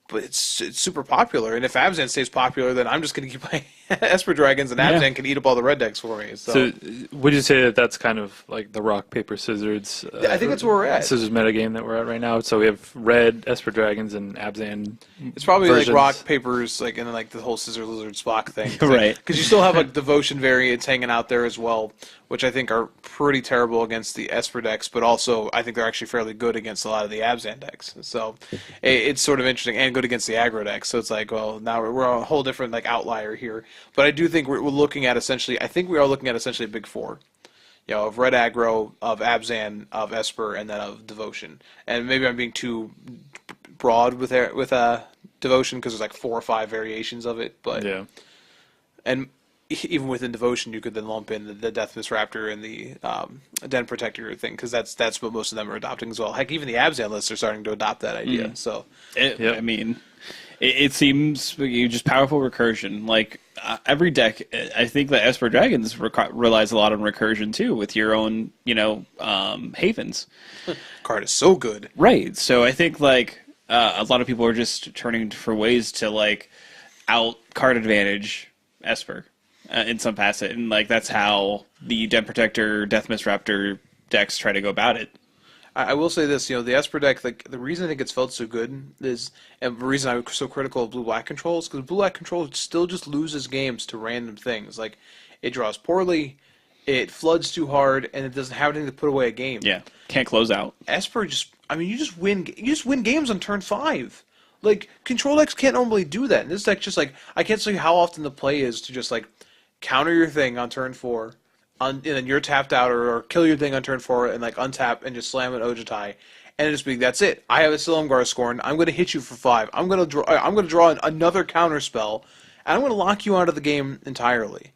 But it's super popular, and if Abzan stays popular, then I'm just gonna keep playing. Esper Dragons and Abzan can eat up all the red decks for me. So would you say that that's kind of like the rock, paper, scissors? I think that's where we're at. Scissors metagame that we're at right now. So we have red Esper Dragons and Abzan. It's probably versions. like rock, papers, like, and then like the whole scissor lizard Spock thing. Right. Because you still have like devotion variants hanging out there as well, which I think are pretty terrible against the Esper decks, but also I think they're actually fairly good against a lot of the Abzan decks. So it's sort of interesting, and good against the aggro decks. So it's like, well, now we're on a whole different like outlier here. But I do think we're looking at essentially, I think we are looking at essentially a big four. You know, of red aggro, of Abzan, of Esper, and then of devotion. And maybe I'm being too broad with devotion because there's like 4 or 5 variations of it. But yeah, and even within devotion, you could then lump in the Deathmiss Raptor and the Den Protector thing, because that's what most of them are adopting as well. Heck, even the Abzan lists are starting to adopt that idea. So, I mean, it seems just powerful recursion. Like every deck, I think the Esper Dragons relies a lot on recursion too, with your own, havens. Card is so good, right? So I think like a lot of people are just turning for ways to like out card advantage Esper. In some facet, and like that's how the Den Protector, Deathmiss Raptor decks try to go about it. I will say this, the Esper deck, like the reason I think it's felt so good is, and the reason I'm so critical of blue-black control is because blue-black control still just loses games to random things. Like it draws poorly, it floods too hard, and it doesn't have anything to put away a game. Yeah, can't close out. Esper you just win games on turn 5. Like control decks can't normally do that, and this deck just like I can't tell you how often the play is to just like counter your thing on turn 4, and then you're tapped out, or kill your thing on turn 4 and like untap and just slam an Ojutai, and just be that's it. I have a Silumgar Scorn. I'm going to hit you for 5. I'm going to draw another Counterspell, and I'm going to lock you out of the game entirely.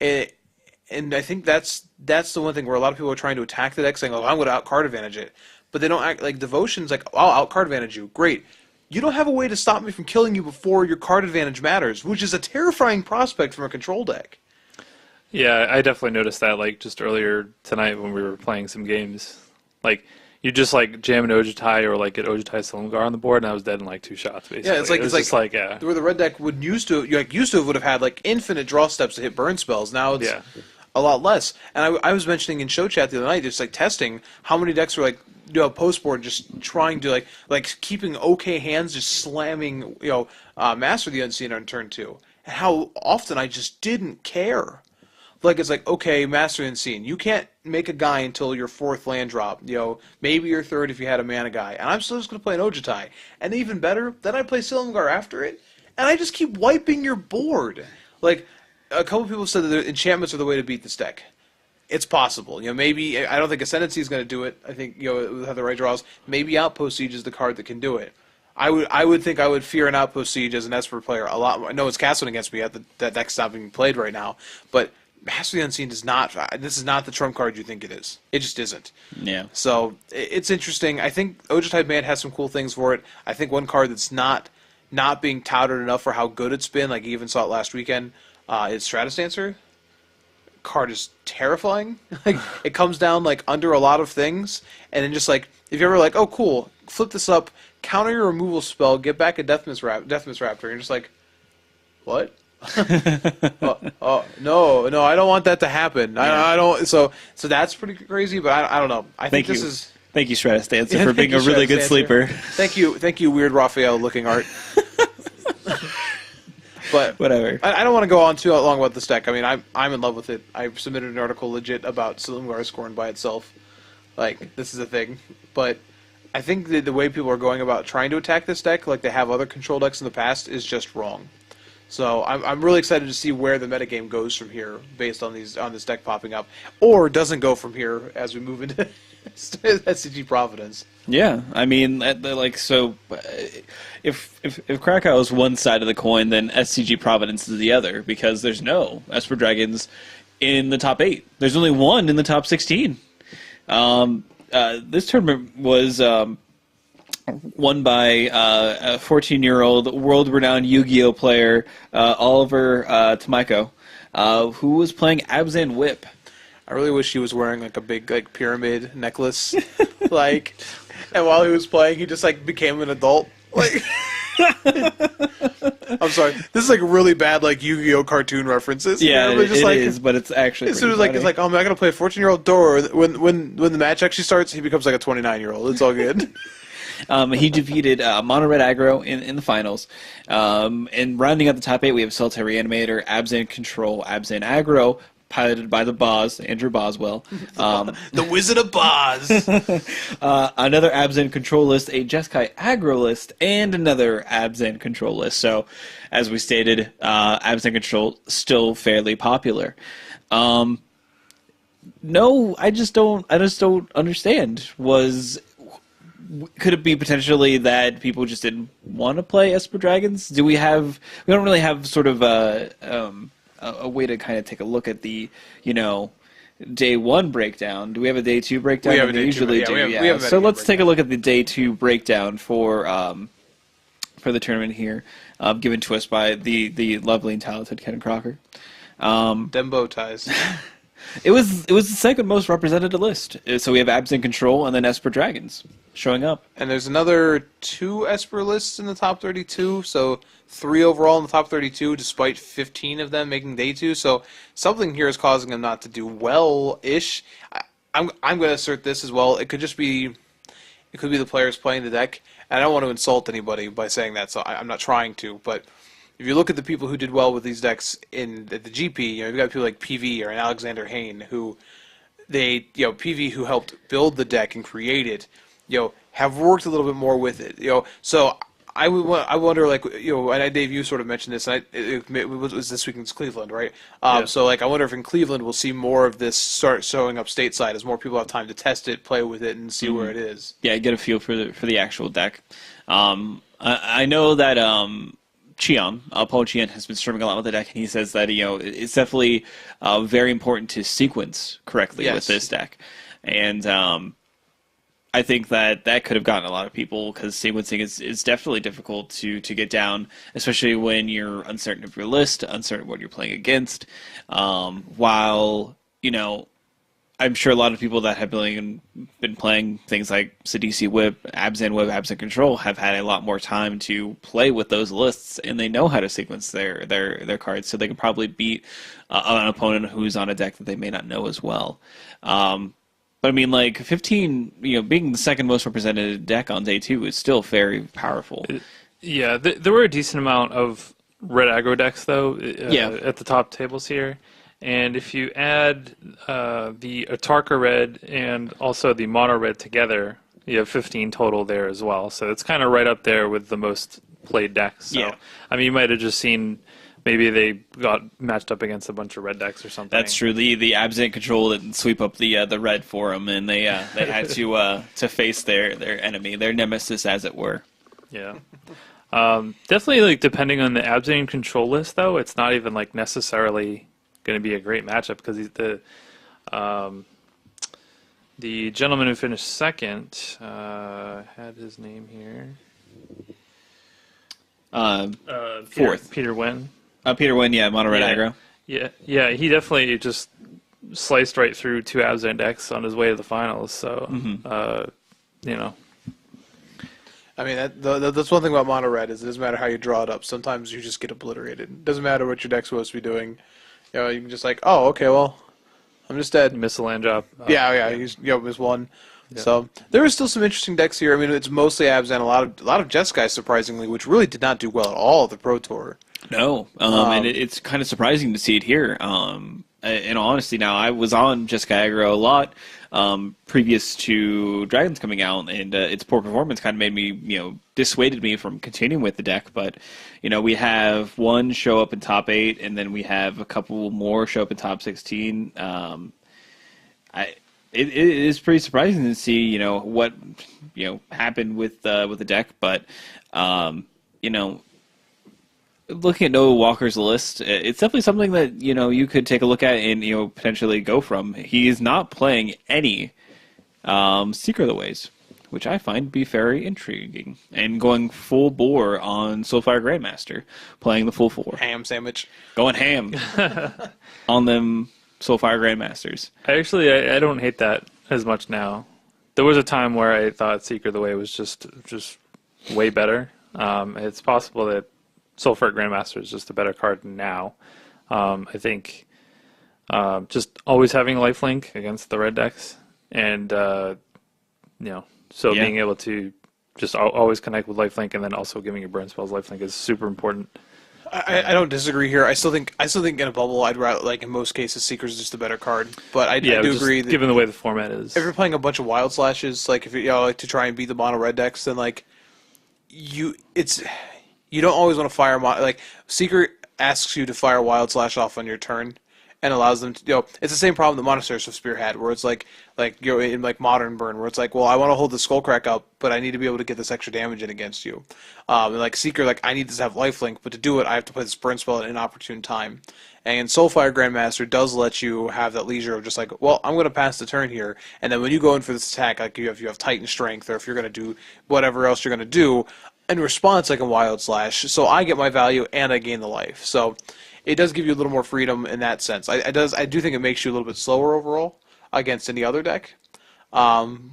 And I think that's the one thing where a lot of people are trying to attack the deck, saying, "Oh, I'm going to out card advantage it," but they don't act like Devotion's like, "I'll out card advantage you." Great. You don't have a way to stop me from killing you before your card advantage matters, which is a terrifying prospect from a control deck. Yeah, I definitely noticed that, like, just earlier tonight when we were playing some games. Like, you just, like, jam an Ojutai or, like, get Ojutai Silumgar on the board, and I was dead in, like, 2 shots, basically. Yeah, it's like where the red deck would have had, like, infinite draw steps to hit burn spells. Now it's a lot less. And I was mentioning in show chat the other night, just, like, testing how many decks were, like, post board just trying to, like keeping okay hands, just slamming, Master the Unseen on turn 2. And how often I just didn't care. Like, it's like, okay, Master Unseen, you can't make a guy until your 4th land drop, maybe your 3rd if you had a mana guy, and I'm still just going to play an Ojutai. And even better, then I play Silumgar after it, and I just keep wiping your board. Like, a couple people said that enchantments are the way to beat this deck. It's possible. Maybe, I don't think Ascendancy is going to do it. I think, we'll have the right draws. Maybe Outpost Siege is the card that can do it. I would think I would fear an Outpost Siege as an Esper player a lot more. I know it's castling against me, that deck's not being played right now, but Master the Unseen does not. This is not the trump card you think it is. It just isn't. Yeah. So it's interesting. I think Ojutai Band has some cool things for it. I think one card that's not being touted enough for how good it's been, like you even saw it last weekend, is Stratus Dancer. Card is terrifying. Like it comes down like under a lot of things, and then just like if you're ever like, oh cool, flip this up, counter your removal spell, get back a Deathmiss Raptor, and you're just like, what? No, I don't want that to happen. Yeah. I don't. So that's pretty crazy. But I don't know. I think this is. Thank you, Stratus Dancer, for being a really good sleeper. Thank you, weird Raphael looking art. But whatever. I don't want to go on too long about this deck. I mean, I'm in love with it. I submitted an article legit about Silumgar Scorn by itself. Like this is a thing. But I think the way people are going about trying to attack this deck, like they have other control decks in the past, is just wrong. So I'm really excited to see where the metagame goes from here, based on this deck popping up, or doesn't go from here as we move into SCG Providence. Yeah, I mean, so if Krakow is one side of the coin, then SCG Providence is the other, because there's no Esper Dragons in the top 8. There's only one in the top 16. This tournament was won by a 14-year-old world-renowned Yu-Gi-Oh player, Oliver Tomiko, who was playing Abzan Whip. I really wish he was wearing like a big like pyramid necklace, like, and while he was playing, he just like became an adult. Like, I'm sorry. This is like really bad, like Yu-Gi-Oh cartoon references. Yeah, But just it like, is, but it's actually as soon as pretty it's like, oh man, I gotta play a 14-year-old Dor. When the match actually starts, he becomes like a 29-year-old. It's all good. He defeated Mono Red Aggro in the finals. And rounding out the top 8, we have Solitary Reanimator, Abzan Control, Abzan Aggro, piloted by the Boz, Andrew Boswell. The Wizard of Boz. Another Abzan Control list, a Jeskai Aggro list, and another Abzan Control list. So, as we stated, Abzan Control still fairly popular. No, I just don't understand. Could it be potentially that people just didn't want to play Esper Dragons? We don't really have sort of a way to kind of take a look at the, day 1 breakdown. Do we have a day 2 breakdown? We have a day 2, usually yeah, do. we have a So let's take a breakdown. look at the day 2 breakdown for the tournament here, given to us by the lovely and talented Ken Crocker. Them bow ties. It was the second most represented list. So we have Absent Control and then Esper Dragons showing up. And there's another 2 Esper lists in the top 32, so 3 overall in the top 32, despite 15 of them making day 2. So something here is causing them not to do well-ish. I'm going to assert this as well. It could be the players playing the deck, and I don't want to insult anybody by saying that, so I'm not trying to, but if you look at the people who did well with these decks at the GP, you've got people like PV or an Alexander Hayne who PV who helped build the deck and create it, have worked a little bit more with it, So I wonder, and Dave, you sort of mentioned this, and it was this week in Cleveland, right? Yeah. So I wonder if in Cleveland we'll see more of this start showing up stateside as more people have time to test it, play with it, and see where it is. Yeah, get a feel for the actual deck. I know that Paul Cheon has been streaming a lot with the deck, and he says that it's definitely very important to sequence correctly with this deck, and I think that could have gotten a lot of people because sequencing is definitely difficult to get down, especially when you're uncertain of your list, uncertain what you're playing against. While I'm sure a lot of people that have been playing things like Sidisi Whip, Absent Control have had a lot more time to play with those lists, and they know how to sequence their cards, so they can probably beat an opponent who's on a deck that they may not know as well. But I mean, 15, being the second most represented deck on day 2 is still very powerful. Yeah, there were a decent amount of red aggro decks, though, at the top tables here. And if you add the Atarka red and also the mono red together, you have 15 total there as well. So it's kind of right up there with the most played decks. So, Yeah. I mean, you might have just seen maybe they got matched up against a bunch of red decks or something. That's true. The Absent Control didn't sweep up the red for them, and they had to face their enemy, their nemesis, as it were. Yeah. Definitely, depending on the Absent Control list, though, it's not even necessarily going to be a great matchup because the gentleman who finished second had his name here. Fourth. Peter Wen. Peter Wynn, mono red aggro. Yeah, he definitely just sliced right through 2 Absent decks on his way to the finals. So, I mean, that's one thing about mono red is it doesn't matter how you draw it up. Sometimes you just get obliterated. It doesn't matter what your deck's supposed to be doing. You can just oh, okay, well, I'm just dead. Miss a land drop. He's miss one. Yeah. So there are still some interesting decks here. I mean, it's mostly Abzan, a lot of Jeskai, surprisingly, which really did not do well at all at the Pro Tour. No, and it's kind of surprising to see it here. In all honesty, now I was on Jeskai aggro a lot previous to Dragons coming out, and its poor performance kind of made me, dissuaded me from continuing with the deck. But we have one show up in top 8, and then we have a couple more show up in top 16. It is pretty surprising to see, what happened with the deck, but looking at Noah Walker's list, it's definitely something that you could take a look at and potentially go from. He is not playing any Secret of the Ways, which I find to be very intriguing, and going full bore on Soulfire Grandmaster, playing the full 4. Ham sandwich. Going ham on them Soulfire Grandmasters. I don't hate that as much now. There was a time where I thought Secret of the Way was just way better. It's possible that Sulfur Grandmaster is just a better card now. I think just always having lifelink against the red decks, and being able to just always connect with lifelink, and then also giving your burn spells lifelink is super important. I don't disagree here. I still think in a bubble, I'd rather, like in most cases, Seeker's just a better card. But I do agree that given the way the format is, if you're playing a bunch of Wild Slashes, like if you like to try and beat the mono red decks, then like you don't always want to fire like Seeker asks you to fire Wild Slash off on your turn and allows them to, it's the same problem that Monasteries of Spear had, where it's like in like Modern Burn, where it's like, well, I want to hold the Skullcrack up, but I need to be able to get this extra damage in against you. And like Seeker, like I need to have lifelink, but to do it, I have to play this burn spell at an inopportune time. And Soulfire Grandmaster does let you have that leisure of just like, well, I'm going to pass the turn here, and then when you go in for this attack, like if you have Titan Strength, or if you're going to do whatever else you're going to do, in response, like a Wild Slash, so I get my value and I gain the life. So it does give you a little more freedom in that sense. I do think it makes you a little bit slower overall against any other deck. And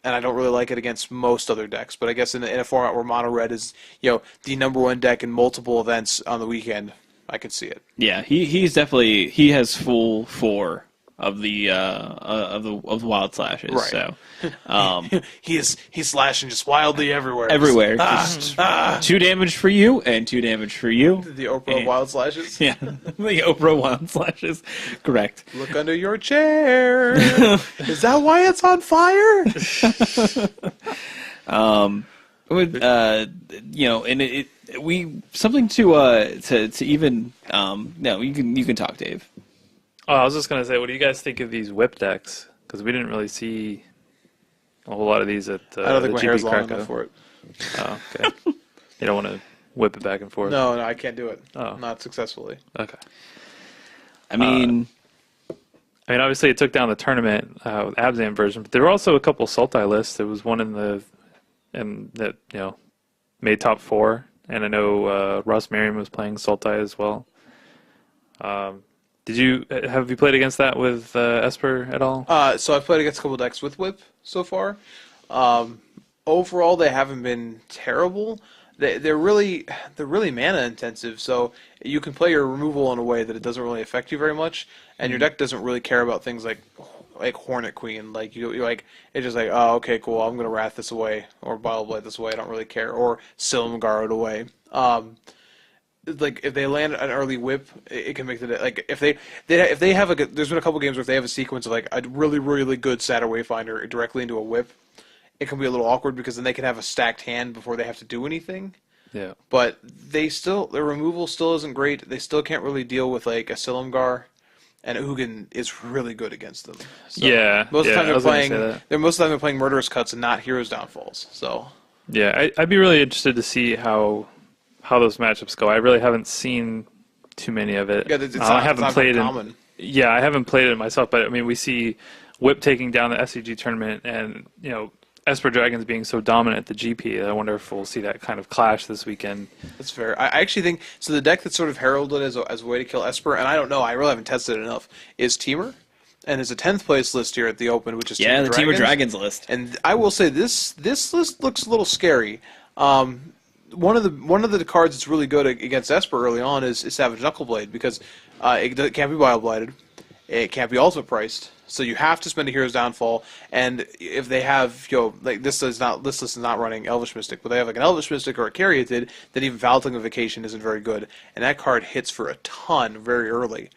I don't really like it against most other decks. But I guess in a format where Mono Red is, the #1 deck in multiple events on the weekend, I could see it. Yeah, he has full 4 of the Wild Slashes. Right. So he's slashing just wildly everywhere. Everywhere. Just 2 damage for you and 2 damage for you. The Oprah Wild Slashes. Yeah, the Oprah Wild Slashes. Correct. Look under your chair. Is that why it's on fire? Something to even no, you can talk, Dave. Oh, I was just going to say, what do you guys think of these whip decks? Because we didn't really see a whole lot of these at I don't think my GP hair's long Krakow. enough for it. Oh, okay. You don't want to whip it back and forth? No, I can't do it. Oh. Not successfully. Okay. I mean, obviously it took down the tournament with Abzan version, but there were also a couple Sultai lists. There was one that made top 4, and I know Ross Merriam was playing Sultai as well. Have you played against that with Esper at all? So I've played against a couple decks with Whip so far. Overall, they haven't been terrible. They're really mana intensive, so you can play your removal in a way that it doesn't really affect you very much, and your deck doesn't really care about things like Hornet Queen. Like you're like, it's just like, oh, okay, cool, I'm gonna Wrath this away or Bile-Blight this away. I don't really care, or Silumgar it away. Like if they land an early whip, it can make the like if they have there's been a couple games where if they have a sequence of like a really good Satyr Wayfinder directly into a whip, it can be a little awkward because then they can have a stacked hand before they have to do anything. Yeah. But their removal still isn't great. They still can't really deal with like a Silumgar, and Ugin is really good against them. So most of the time they're playing Murderous Cuts and not Heroes Downfalls. So yeah, I'd be really interested to see how those matchups go. I really haven't seen too many of it. Yeah, I haven't played it. Yeah, I haven't played it myself, but I mean, we see Whip taking down the SCG tournament, and Esper Dragons being so dominant at the GP. I wonder if we'll see that kind of clash this weekend. That's fair. I actually think so. The deck that's sort of heralded as a way to kill Esper, and I don't know, I really haven't tested it enough, is Teamer. And there's a 10th place list here at the Open, which is the Teamer Dragons list. And I will say this list looks a little scary. One of the cards that's really good against Esper early on is Savage Knuckleblade, because it can't be Bile-Blighted, it can't be ultimate priced, so you have to spend a Hero's Downfall. And if they have like this list is not running Elvish Mystic, but they have like an Elvish Mystic or a Caryatid, then even Valting Vacation isn't very good, and that card hits for a ton very early.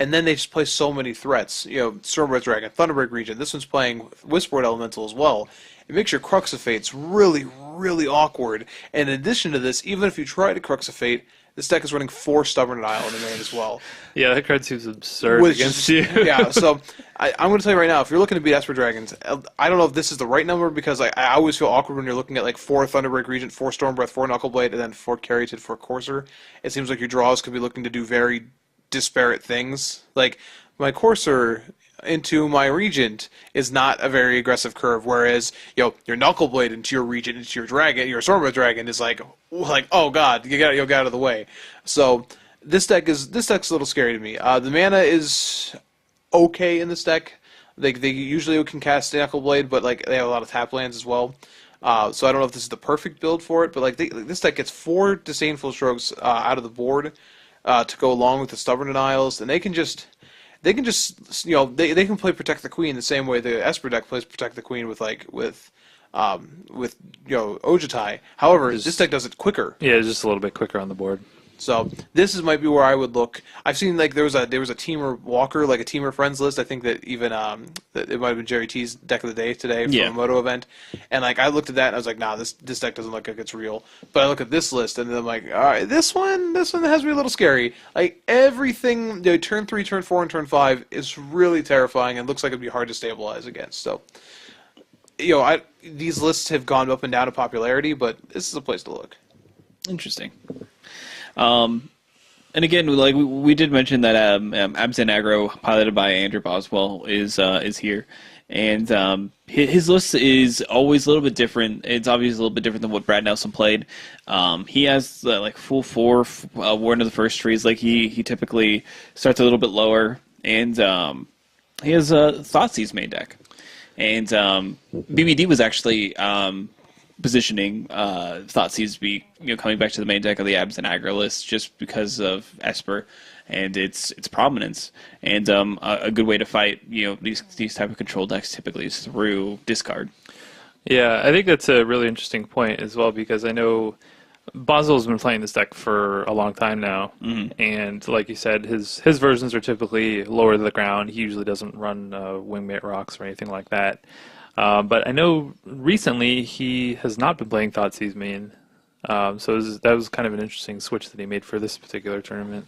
And then they just play so many threats. Stormbreath Dragon, Thunderbreak Regent. This one's playing Whisperwood Elemental as well. It makes your Crux of Fates really, really awkward. And in addition to this, even if you try to Crux of Fate, this deck is running 4 Stubborn Denial in the main as well. Yeah, that card seems absurd against you. Yeah, so I'm going to tell you right now, if you're looking to beat Esper Dragons, I don't know if this is the right number, because I always feel awkward when you're looking at like 4 Thunderbreak Regent, 4 Stormbreath, 4 Knuckleblade, and then 4 Caryatid, 4 Courser. It seems like your draws could be looking to do very disparate things. Like my Courser into my Regent is not a very aggressive curve, whereas your Knuckleblade into your Regent into your Dragon, your Stormbreath Dragon is like oh god, you got to get out of the way. So this deck's a little scary to me. The mana is okay in this deck. They usually can cast Knuckleblade, but like they have a lot of tap lands as well. So I don't know if this is the perfect build for it, but like this deck gets 4 Disdainful Strokes out of the board to go along with the Stubborn Denials, and they can just they can play Protect the Queen the same way the Esper deck plays Protect the Queen with Ojutai. However, this deck does it quicker. Yeah, it's just a little bit quicker on the board. So might be where I would look. I've seen like there was a Teamer Walker, like a Teamer Friends list. I think that even that it might have been Jerry T's deck of the day today from a Moto event, and like I looked at that and I was like, nah, this deck doesn't look like it's real. But I look at this list and then I'm like, all right, this one has me a little scary. Like everything, turn 3, turn 4, and turn 5 is really terrifying and looks like it'd be hard to stabilize against. So these lists have gone up and down in popularity, but this is a place to look. Interesting. And again, like we did mention that Abzan Aggro, piloted by Andrew Boswell, is here, and his list is always a little bit different. It's obviously a little bit different than what Brad Nelson played. He has like full 4 War into the First Trees. Like he typically starts a little bit lower, and he has a Thoughtseize main deck, and BBD was actually positioning Thoughtseize to be coming back to the main deck of the Abs and Aggro list just because of Esper and its prominence, and a good way to fight these type of control decks typically is through discard. Yeah, I think that's a really interesting point as well, because I know Boswell's been playing this deck for a long time now, and like you said, his versions are typically lower to the ground. He usually doesn't run Wingmate Rocks or anything like that. But I know recently he has not been playing Thoughtseize main, so that was kind of an interesting switch that he made for this particular tournament.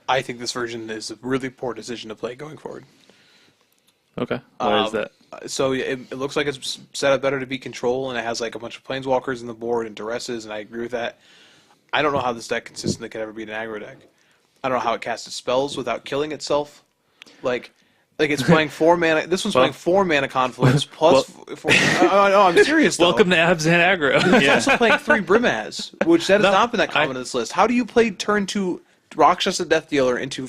I think this version is a really poor decision to play going forward. Okay, why is that? So it looks like it's set up better to be control, and it has like a bunch of Planeswalkers in the board and Duresses, and I agree with that. I don't know how this deck consistently could ever beat an aggro deck. I don't know how it casts its spells without killing itself. Like it's playing 4 mana. This one's playing 4 mana Confluence plus 4. No, I'm serious though. Welcome to Abs and Aggro. It's also playing 3 Brimaz, which that has not been that common in this list. How do you play turn 2 Rakshasa Death Dealer into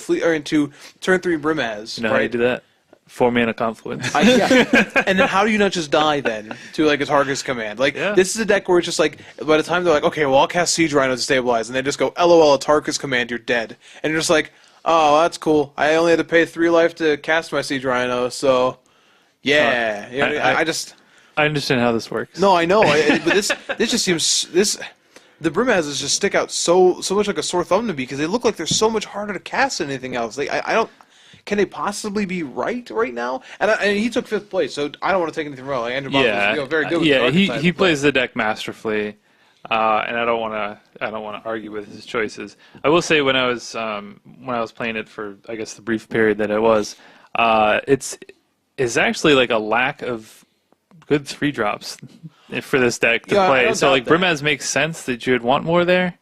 turn 3 Brimaz? You know how you do that? 4 mana Confluence. And then how do you not just die then to like a Targus command? This is a deck where it's just like by the time they're like, okay, well I'll cast Siege Rhino to stabilize, and they just go, LOL, a Targus command, you're dead, and you're just like, oh, that's cool. I only had to pay 3 life to cast my Siege Rhino, so yeah. I understand how this works. No, I know, but this just seems the Brimazes just stick out so much like a sore thumb to me because they look like they're so much harder to cast than anything else. Like I don't. Can they possibly be right now? And he took 5th place, so I don't want to take anything wrong. Like Andrew Bob was very good. With he plays the deck masterfully, and I don't want to argue with his choices. I will say when I was playing it for I guess the brief period that it was, it's actually like a lack of good 3-drops for this deck to play. So like Brimaz makes sense that you would want more there.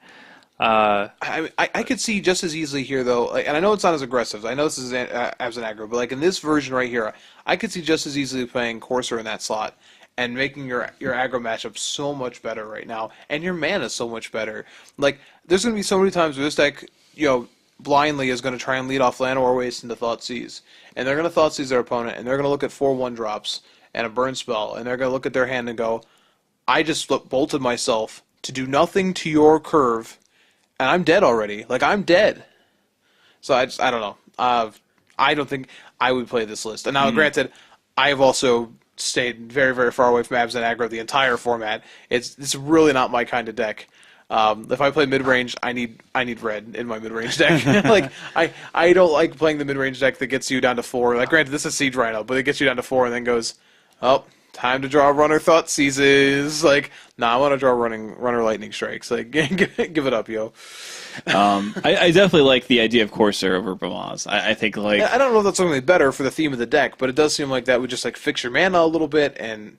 I could see just as easily here though, and I know it's not as aggressive. I know this is Abs and Aggro, but like in this version right here, I could see just as easily playing Courser in that slot and making your aggro matchup so much better right now, and your mana so much better. Like there's going to be so many times where this deck, blindly is going to try and lead off Llanowar Waste into Thoughtseize, and they're going to Thoughtseize their opponent, and they're going to look at 4 1-drops and a burn spell, and they're going to look at their hand and go, I just bolted myself to do nothing to your curve. And I'm dead already. Like, I'm dead. So I don't know. I don't think I would play this list. And now, granted, I have also stayed very, very far away from Abs and Aggro the entire format. It's really not my kind of deck. If I play mid-range, I need red in my mid-range deck. Like, I don't like playing the mid-range deck that gets you down to 4. Like, granted, this is Siege Rhino, but it gets you down to 4 and then goes, oh, time to draw Runner Thoughtseizes. Like, nah, I want to draw Runner Lightning Strikes. Like, give it up, yo. I definitely like the idea of Courser over Brimaz. I think like I don't know if that's something better for the theme of the deck, but it does seem like that would just like fix your mana a little bit and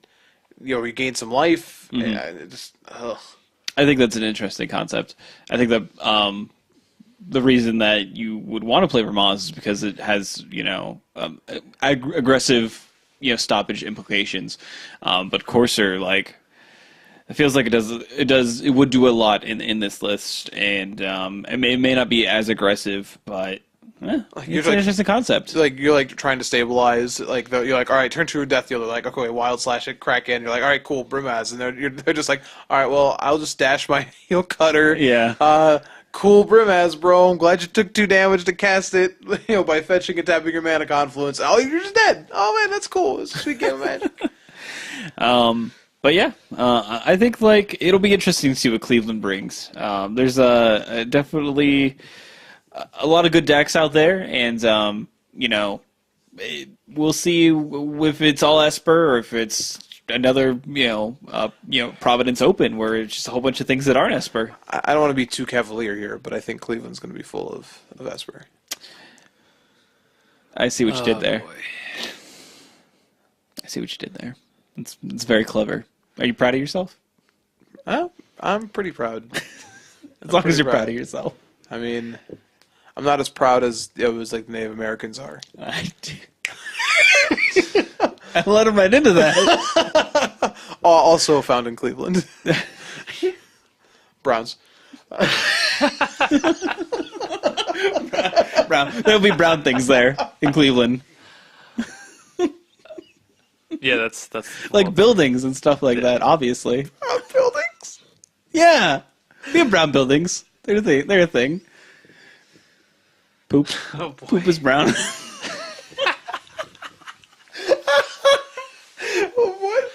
regain some life. I think that's an interesting concept. I think that the reason that you would want to play Brimaz is because it has aggressive stoppage implications, but Courser, like, it feels like it would do a lot in this list, and it may not be as aggressive, but It's an interesting concept. You're like trying to stabilize. Like you're like, all right, turn to a death deal. They're like, okay, wild slash it, crack in. You're like, all right, cool, Brimaz, and they're just like, all right, well, I'll just dash my heel cutter. Yeah. Cool, Brimaz, bro. I'm glad you took 2 damage to cast it. By fetching and tapping your mana confluence. Oh, you're just dead. Oh man, that's cool. It's a sweet game of Magic. But yeah, I think like it'll be interesting to see what Cleveland brings. There's definitely a lot of good decks out there, and we'll see if it's all Esper or if it's another Providence Open where it's just a whole bunch of things that aren't Esper. I don't want to be too cavalier here, but I think Cleveland's going to be full of Esper. I see what you did there. Boy. I see what you did there. It's very clever. Are you proud of yourself? I'm pretty proud. As long as you're proud of yourself. I mean, I'm not as proud as it was like the Native Americans are. I let him right into that. Also found in Cleveland. Browns. Brown. There'll be brown things there in Cleveland. Yeah, that's like buildings and stuff like that, obviously. Brown buildings? Yeah. We have brown buildings. They're a thing. Poop. Oh, boy. Poop is brown.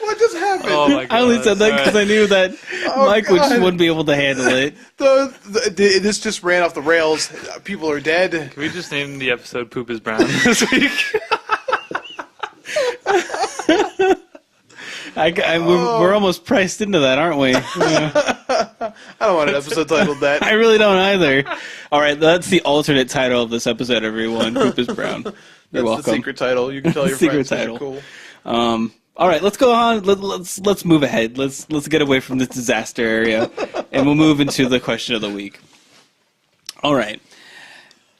What just happened? Oh my god! I only said that because I knew that Mike wouldn't be able to handle it. This just ran off the rails. People are dead. Can we just name the episode "Poop is Brown" this week? We're almost priced into that, aren't we? I don't want an episode titled that. I really don't either. All right, that's the alternate title of this episode, everyone. Poop is brown. You're welcome. That's the secret title. You can tell your Secret friends. title. Cool. All right, let's go on. Let's move ahead. Let's get away from this disaster area, and we'll move into the question of the week. All right.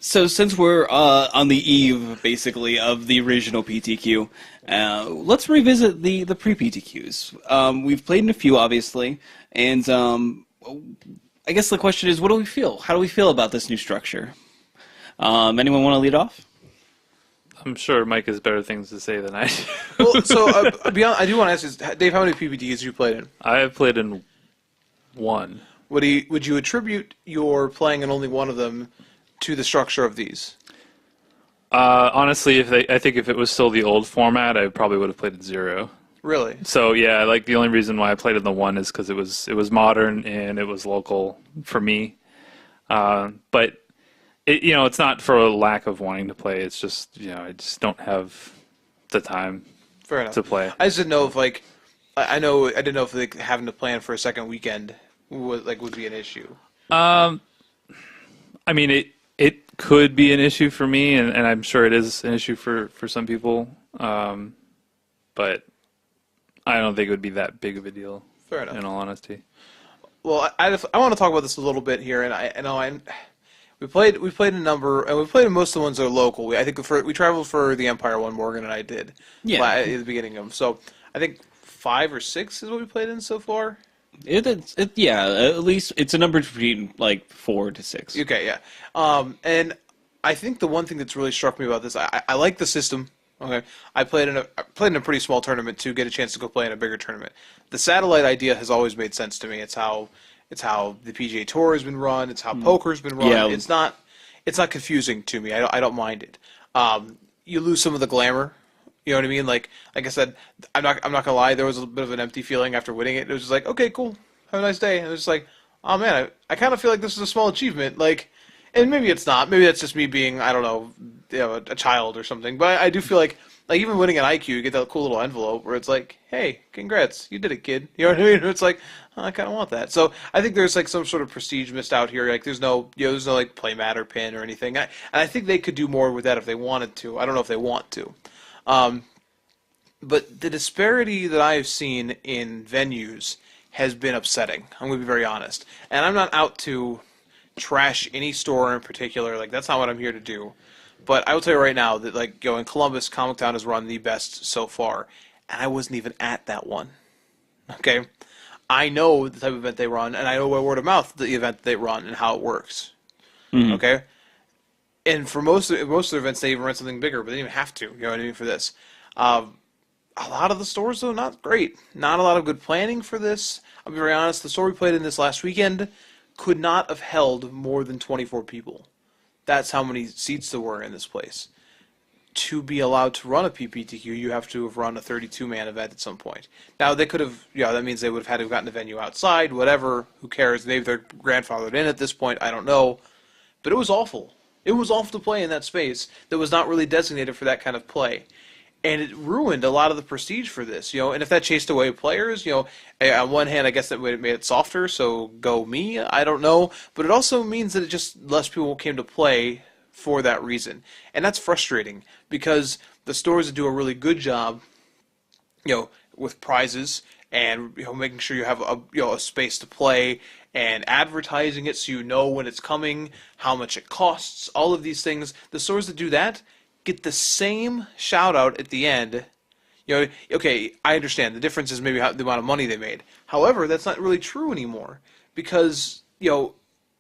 So since we're on the eve, basically, of the original PTQ, let's revisit the pre-PTQs. We've played in a few, obviously, and I guess the question is, what do we feel? How do we feel about this new structure? Anyone want to lead off? I'm sure Mike has better things to say than I do. Well, so I do want to ask you, Dave, how many PPTQs have you played in? I have played in one. Would you attribute your playing in only one of them to the structure of these? Honestly, I think if it was still the old format, I probably would have played in 0. Really? So yeah, like the only reason why I played in the 1 is because it was modern and it was local for me. But it's not for a lack of wanting to play. It's just I just don't have the time. Fair enough. To play. I just didn't know if I didn't know if having to plan for a second weekend would be an issue. I mean it could be an issue for me, and I'm sure it is an issue for some people. But I don't think it would be that big of a deal. Fair enough. In all honesty. Well, I want to talk about this a little bit here, and I know we played a number, and we played in most of the ones that are local. I think we traveled for the Empire one. Morgan and I did. Yeah. At the beginning of them. So I think 5 or 6 is what we played in so far. Yeah, at least it's a number between like 4 to 6. Okay, yeah. And I think the one thing that's really struck me about this, I like the system. Okay, I played in a pretty small tournament to get a chance to go play in a bigger tournament. The satellite idea has always made sense to me. It's how the PGA Tour has been run. It's how poker's been run. Yeah. It's not confusing to me. I don't mind it. You lose some of the glamour. You know what I mean? Like I said, I'm not gonna lie. There was a bit of an empty feeling after winning it. It was just like, okay, cool, have a nice day. And it was just like, oh man, I kind of feel like this is a small achievement. Like, and maybe it's not. Maybe that's just me being, I don't know, a child or something. But I do feel like even winning an IQ, you get that cool little envelope where it's like, hey, congrats, you did it, kid. You know what I mean? It's like, oh, I kind of want that. So I think there's like some sort of prestige missed out here. Like there's no like playmat or pin or anything. And I think they could do more with that if they wanted to. I don't know if they want to. But the disparity that I have seen in venues has been upsetting. I'm going to be very honest. And I'm not out to trash any store in particular. Like, that's not what I'm here to do. But I will tell you right now that, like, in Columbus, Comic Town has run the best so far. And I wasn't even at that one. Okay? I know the type of event they run, and I know by word of mouth the event they run and how it works. Mm-hmm. Okay? and for most of their events, they even run something bigger, but they didn't even have to. You know what I mean for this. A lot of the stores, though, not great. Not a lot of good planning for this. I'll be very honest. The store we played in this last weekend could not have held more than 24 people. That's how many seats there were in this place. To be allowed to run a PPTQ, you have to have run a 32-man event at some point. Now, they could have, that means they would have had to have gotten a venue outside, whatever, who cares? Maybe they're grandfathered in at this point, I don't know. But it was awful. It was awful to play in that space that was not really designated for that kind of play. And it ruined a lot of the prestige for this, and if that chased away players, on one hand, I guess that made it softer, so go me, I don't know, but it also means that it just less people came to play for that reason. And that's frustrating, because the stores that do a really good job, with prizes, and making sure you have a space to play, and advertising it so you know when it's coming, how much it costs, all of these things, the stores that do that get the same shout out at the end. Okay, I understand the difference is maybe the amount of money they made. However, that's not really true anymore, because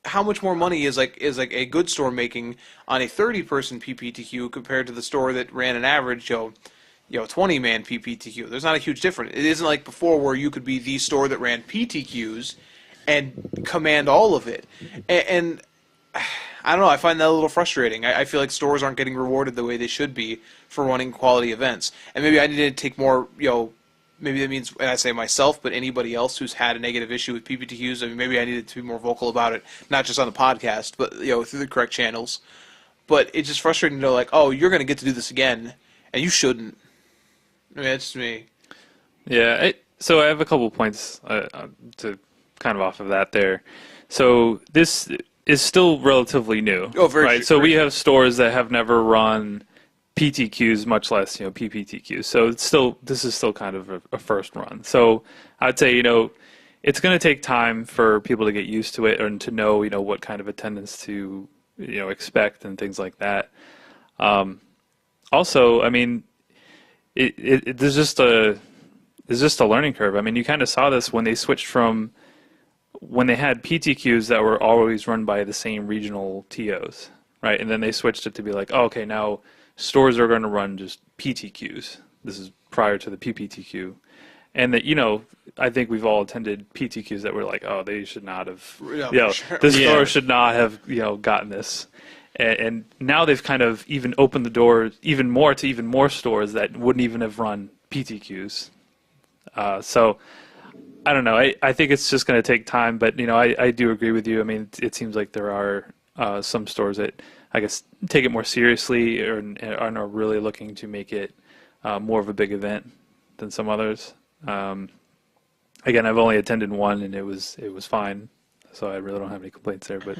how much more money is like a good store making on a 30-person PPTQ compared to the store that ran an average 20-man PPTQ. There's not a huge difference. It isn't like before where you could be the store that ran PTQs and command all of it. And I don't know, I find that a little frustrating. I feel like stores aren't getting rewarded the way they should be for running quality events. And maybe I need to take more, maybe that means, and I say myself, but anybody else who's had a negative issue with PPTQs, I mean, maybe I needed to be more vocal about it, not just on the podcast, but, through the correct channels. But it's just frustrating to know, like, oh, you're going to get to do this again, and you shouldn't. I mean, it's just me. Yeah, so I have a couple points to kind of off of that there. So this is still relatively new. Oh, very right. true. So we have stores that have never run PTQs, much less PPTQs. So this is still kind of a first run. So I'd say it's going to take time for people to get used to it and to know what kind of attendance to expect and things like that. Also, I mean, there's just a learning curve. I mean, you kind of saw this when they switched from when they had PTQs that were always run by the same regional TOs, right? And then they switched it to be like, oh, okay, now stores are going to run just PTQs. This is prior to the PPTQ. And that, I think we've all attended PTQs that were like, oh, they should not have, sure. the store should not have, gotten this. And now they've kind of even opened the door even more to even more stores that wouldn't even have run PTQs. So I don't know. I think it's just going to take time, but I do agree with you. I mean, it seems like there are some stores that I guess take it more seriously and are really looking to make it more of a big event than some others. Again, I've only attended one and it was fine, so I really don't have any complaints there. But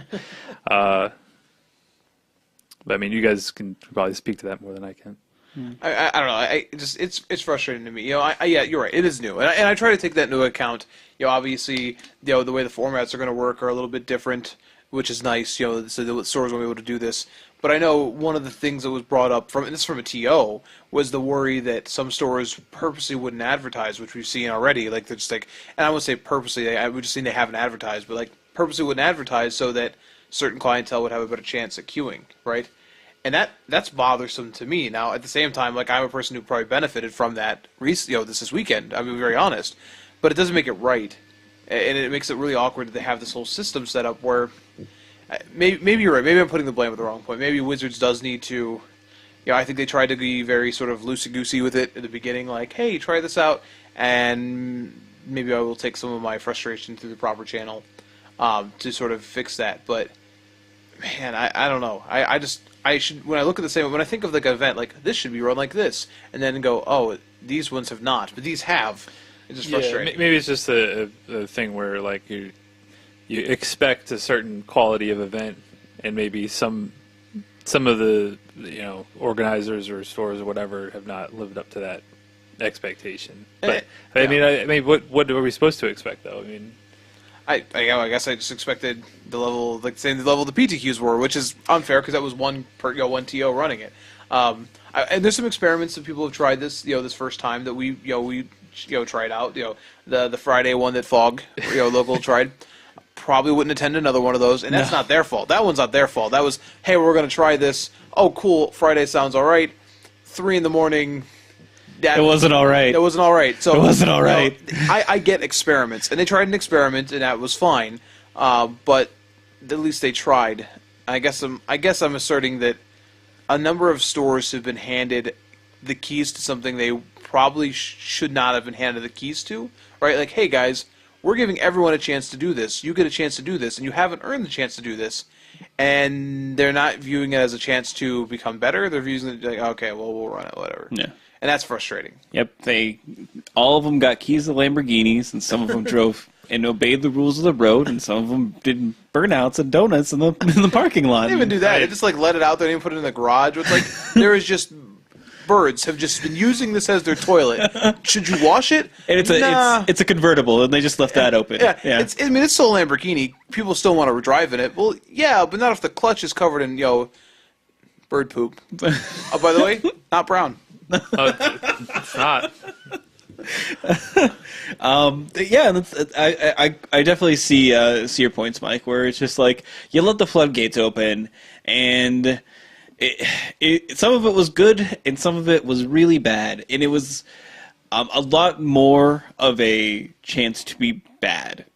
I mean, you guys can probably speak to that more than I can. I don't know. It's frustrating to me. Yeah, you're right. It is new, and I try to take that into account. Obviously, the way the formats are going to work are a little bit different, which is nice. So the stores won't be able to do this. But I know one of the things that was brought up from a TO was the worry that some stores purposely wouldn't advertise, which we've seen already. Like they're just like, and I won't say purposely. I would just say they haven't advertised, but like purposely wouldn't advertise so that certain clientele would have a better chance at queuing, right? And that's bothersome to me. Now, at the same time, like I'm a person who probably benefited from that. This weekend. I'm being very honest, but it doesn't make it right, and it makes it really awkward that they have this whole system set up where maybe you're right. Maybe I'm putting the blame at the wrong point. Maybe Wizards does need to. I think they tried to be very sort of loosey-goosey with it at the beginning, like, hey, try this out, and maybe I will take some of my frustration through the proper channel to sort of fix that. But man, I don't know. I should, when I look at the same, when I think of like an event, like this should be run like this, and then go, oh, these ones have not, but these have. It's just frustrating. Maybe it's just a thing where like you expect a certain quality of event, and maybe some of the organizers or stores or whatever have not lived up to that expectation. But I mean, what are we supposed to expect though? I mean. I guess I just expected the level, like saying the level the PTQs were, which is unfair because that was one TO running it. And there's some experiments that people have tried this first time that we tried out. The Friday one that Fog local tried. probably wouldn't attend another one of those, and that's not their fault. That one's not their fault. That was, hey, we're going to try this. Oh, cool. Friday sounds all right. 3 in the morning. It wasn't all right. It wasn't all right. So it wasn't all right. I get experiments, and they tried an experiment, and that was fine. But at least they tried. I guess I'm asserting that a number of stores have been handed the keys to something they probably should not have been handed the keys to. Right? Like, hey guys, we're giving everyone a chance to do this. You get a chance to do this, and you haven't earned the chance to do this. And they're not viewing it as a chance to become better. They're viewing it like, okay, well, we'll run it, whatever. Yeah. And that's frustrating. Yep, all of them got keys to Lamborghinis, and some of them drove and obeyed the rules of the road, and some of them did burnouts and donuts in the parking lot. They didn't even do that. They just like let it out there and put it in the garage. It's like there is just birds have just been using this as their toilet. Should you wash it? And it's a convertible, and they just left that open. Yeah. It's still a Lamborghini. People still want to drive in it. Well, yeah, but not if the clutch is covered in bird poop. Oh, by the way, not brown. It's not. Yeah, I definitely see your points, Mike. Where it's just like you let the floodgates open, and some of it was good, and some of it was really bad, and it was a lot more of a chance to be bad.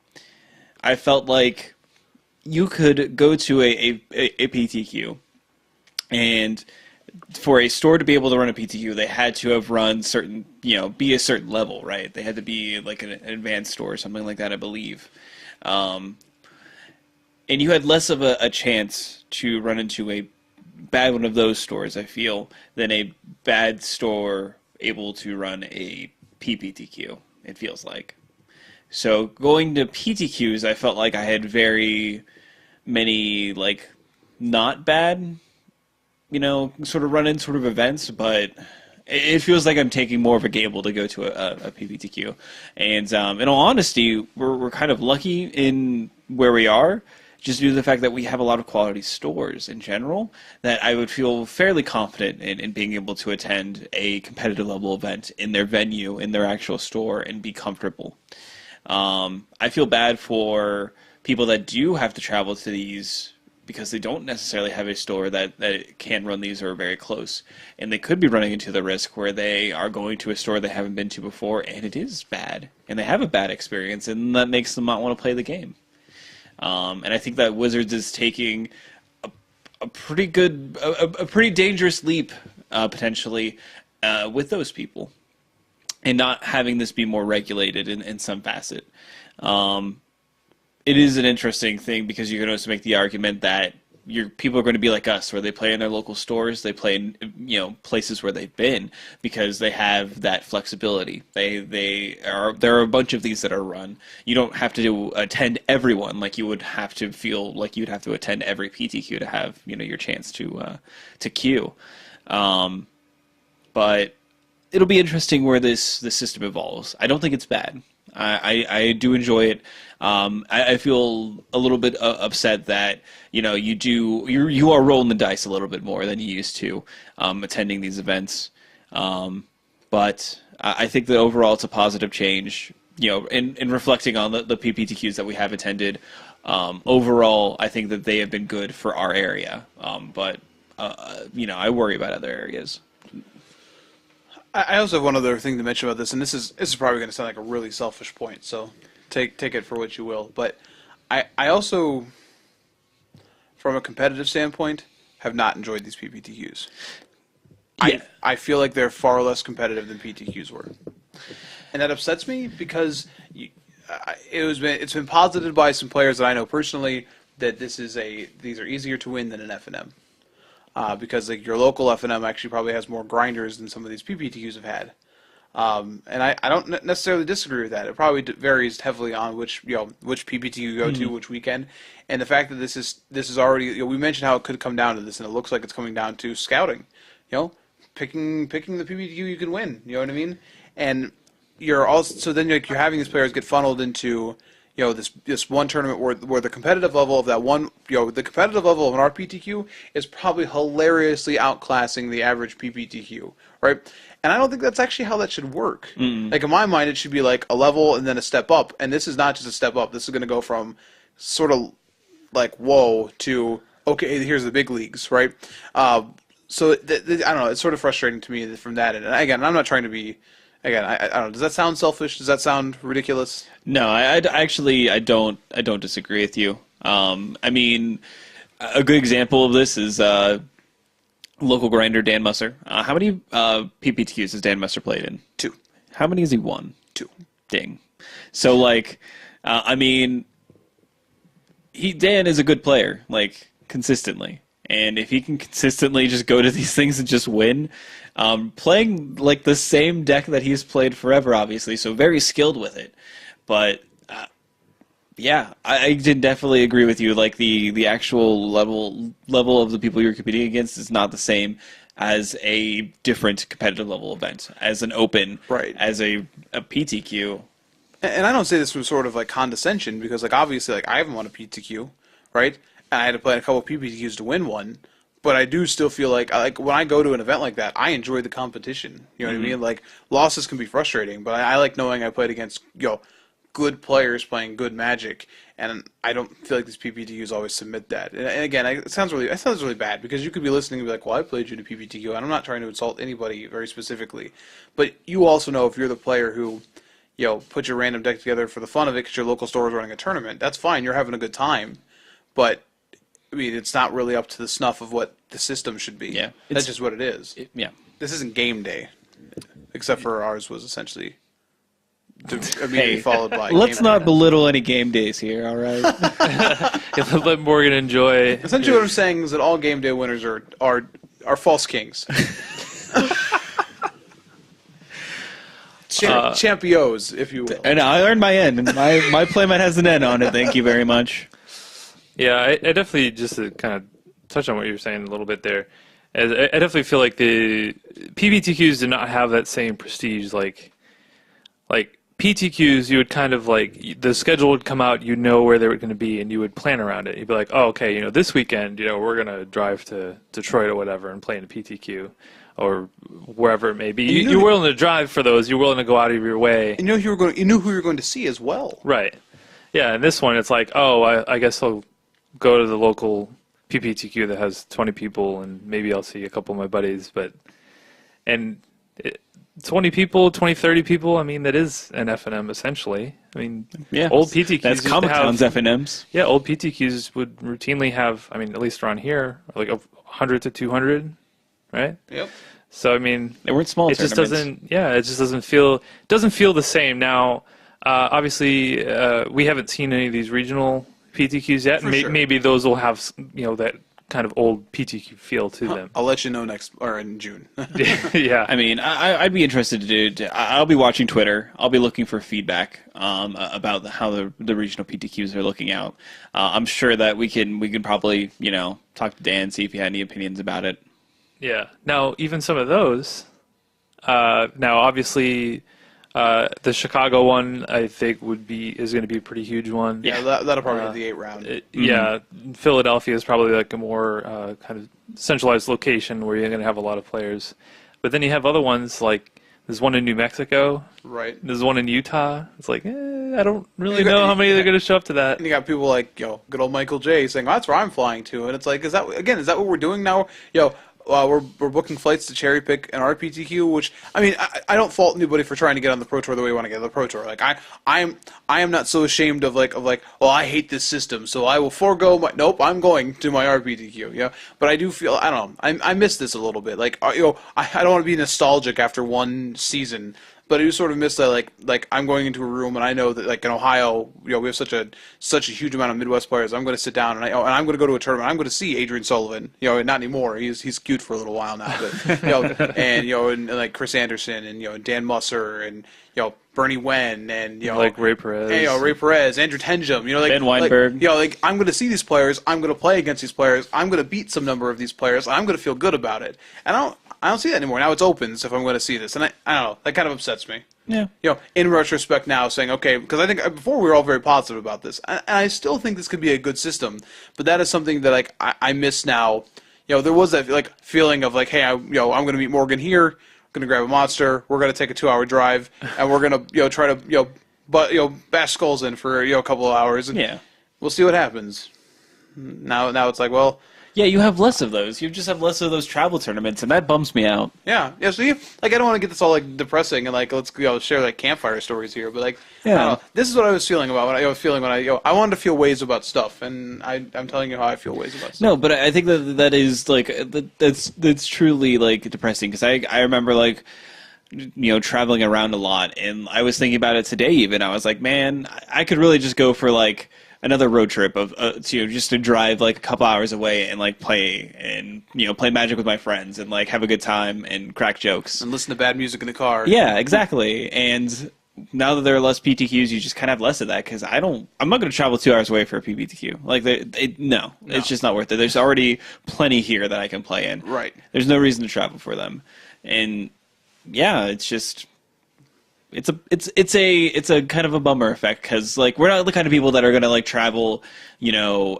I felt like you could go to a PTQ, and for a store to be able to run a PTQ, they had to have run certain, be a certain level, right? They had to be like an advanced store or something like that, I believe. And you had less of a chance to run into a bad one of those stores, I feel, than a bad store able to run a PPTQ, it feels like. So going to PTQs, I felt like I had very many, like, not bad sort of run-in sort of events, but it feels like I'm taking more of a gamble to go to a PPTQ. And in all honesty, we're kind of lucky in where we are, just due to the fact that we have a lot of quality stores in general, that I would feel fairly confident in being able to attend a competitive level event in their venue, in their actual store, and be comfortable. I feel bad for people that do have to travel to these because they don't necessarily have a store that can run these or are very close. And they could be running into the risk where they are going to a store they haven't been to before, and it is bad. And they have a bad experience, and that makes them not want to play the game. And I think that Wizards is taking a pretty dangerous leap, potentially, with those people. And not having this be more regulated in some facet. It is an interesting thing because you can also make the argument that people are going to be like us, where they play in their local stores, they play in places where they've been because they have that flexibility. There are a bunch of these that are run. You don't have to attend everyone like you would have to feel like you'd have to attend every PTQ to have your chance to queue. But it'll be interesting where this system evolves. I don't think it's bad. I do enjoy it. I feel a little bit upset that you are rolling the dice a little bit more than you used to attending these events. But I think that overall it's a positive change. In reflecting on the PPTQs that we have attended, overall I think that they have been good for our area. But I worry about other areas. I also have one other thing to mention about this, and this is probably going to sound like a really selfish point, so take it for what you will. But I also, from a competitive standpoint, have not enjoyed these PPTQs. Yeah. I feel like they're far less competitive than PTQs were, and that upsets me because it's been posited by some players that I know personally that these are easier to win than an FNM. Because your local FNM actually probably has more grinders than some of these PPTQs have had, and I don't necessarily disagree with that. It probably varies heavily on which PPTQ you go to, which weekend, and the fact that this is already we mentioned how it could come down to this, and it looks like it's coming down to scouting, picking the PPTQ you can win. You know what I mean? And you're having these players get funneled into this one tournament where the competitive level of that one, the competitive level of an RPTQ is probably hilariously outclassing the average PPTQ, right? And I don't think that's actually how that should work. Mm-hmm. Like in my mind, it should be like a level and then a step up. And this is not just a step up. This is going to go from sort of like whoa to okay, here's the big leagues, right? So I don't know. It's sort of frustrating to me from that. And again, I'm not trying to be. Again, I don't know. Does that sound selfish? Does that sound ridiculous? No, I don't disagree with you. I mean, a good example of this is local grinder Dan Musser. How many PPTQs has Dan Musser played in? 2. How many has he won? 2. Ding. So like, I mean, Dan is a good player, like consistently, and if he can consistently just go to these things and just win, playing like the same deck that he's played forever, obviously, so very skilled with it, but. Yeah, I did definitely agree with you. Like the actual level of the people you're competing against is not the same as a different competitive level event, as an open, right? As a PTQ. And I don't say this from sort of like condescension because like obviously like I haven't won a PTQ, right? And I had to play a couple of PPTQs to win one. But I do still feel like when I go to an event like that, I enjoy the competition. You know what I mean? Like losses can be frustrating, but I like knowing I played against good players playing good Magic, and I don't feel like these PPTQs always submit that. And again, it sounds really bad because you could be listening and be like, "Well, I played you in a PPTQ," and I'm not trying to insult anybody very specifically, but you also know if you're the player who, put your random deck together for the fun of it because your local store is running a tournament. That's fine. You're having a good time, but I mean, it's not really up to the snuff of what the system should be. Yeah, that's just what it is. Yeah, this isn't game day, except for ours was essentially. Immediately followed by. Let's not belittle any game days here, all right? Let Morgan enjoy. Essentially, what I'm saying is that all game day winners are false kings. Champions, if you will. And I earned my end. My playmat has an end on it. Thank you very much. Yeah, I definitely, just to kind of touch on what you were saying a little bit there, I definitely feel like the PPTQs do not have that same prestige like PTQs. You would kind of like the schedule would come out, you know where they were going to be, and you would plan around it. You'd be like, oh, okay, this weekend, we're going to drive to Detroit or whatever and play in a PTQ or wherever it may be. You're willing to drive for those. You're willing to go out of your way. And you knew who you were going to see as well. Right. Yeah, and this one, it's like, oh, I guess I'll go to the local PPTQ that has 20 people, and maybe I'll see a couple of my buddies. 20 people, 20, 30 people, I mean, that is an FNM essentially. I mean, yeah, old PTQs. That's Comic-Con's FNMs. Yeah, old PTQs would routinely have, I mean, at least around here, like 100 to 200, right? Yep. So, I mean, they weren't small tournaments. It just doesn't feel the same. Now, obviously, we haven't seen any of these regional PTQs yet. Maybe those will have, that kind of old PTQ feel to them. I'll let you know in June. Yeah. I mean, I'd be interested I'll be watching Twitter. I'll be looking for feedback about how the regional PTQs are looking out. I'm sure that we can probably talk to Dan, see if he had any opinions about it. Yeah. Now, even some of those. Now, obviously, the Chicago one, I think, is going to be a pretty huge one. Yeah, that'll probably be the 8 round. Yeah, Philadelphia is probably like a more kind of centralized location where you're going to have a lot of players. But then you have other ones like there's one in New Mexico. Right. There's one in Utah. It's like, I don't really know how many they're going to show up to that. And you got people like, good old Michael J saying, that's where I'm flying to. And it's like, is that what we're doing now? We're booking flights to cherry pick an RPTQ, which I mean I don't fault anybody for trying to get on the Pro Tour the way you want to get on the Pro Tour. Like I am not so ashamed of well, I hate this system, so I will forego my I'm going to my RPTQ. Yeah, but I do feel I don't know I miss this a little bit. Like I don't want to be nostalgic after one season. But I do sort of miss that, like I'm going into a room and I know that like in Ohio, we have such a huge amount of Midwest players. I'm going to sit down and I'm going to go to a tournament. I'm going to see Adrian Sullivan. Not anymore. He's cute for a little while now, but and like Chris Anderson and Dan Musser and Bernie Wen and like Ray Perez, and, Ray Perez, Andrew Tenjum, Ben Weinberg. I'm going to see these players. I'm going to play against these players. I'm going to beat some number of these players. I'm going to feel good about it. And I don't see that anymore. Now it's opens if I'm going to see this, and I don't know. That kind of upsets me. Yeah. In retrospect now, saying okay, because I think before we were all very positive about this, and I still think this could be a good system, but that is something that I miss now. There was that feeling of hey, I'm going to meet Morgan here. Going to grab a monster. We're going to take a 2-hour drive, and we're going to try to bash skulls in for a couple of hours. And, yeah. we'll see what happens. Now it's like, well, Yeah, you have less of those. You just have less of those travel tournaments, and that bums me out. yeah. So I don't want to get this all like depressing and like let's share like campfire stories here, but like Yeah. I don't know. This is what I was feeling about when I wanted to feel ways about stuff, and I'm telling you how I feel ways about stuff. No, but I think that is like that's truly like depressing because I remember like traveling around a lot, and I was thinking about it today. Even I was like, man, I could really just go for like another road trip of just to drive like a couple hours away and like play Magic with my friends and like have a good time and crack jokes And listen to bad music in the car. Yeah, exactly. And now that there are less PTQs, you just kind of have less of that because I'm not going to travel 2 hours away for a PPTQ. Like no, it's just not worth it. There's already plenty here that I can play in. Right. There's no reason to travel for them, and yeah, it's just. It's a kind of a bummer effect because like we're not the kind of people that are gonna like travel,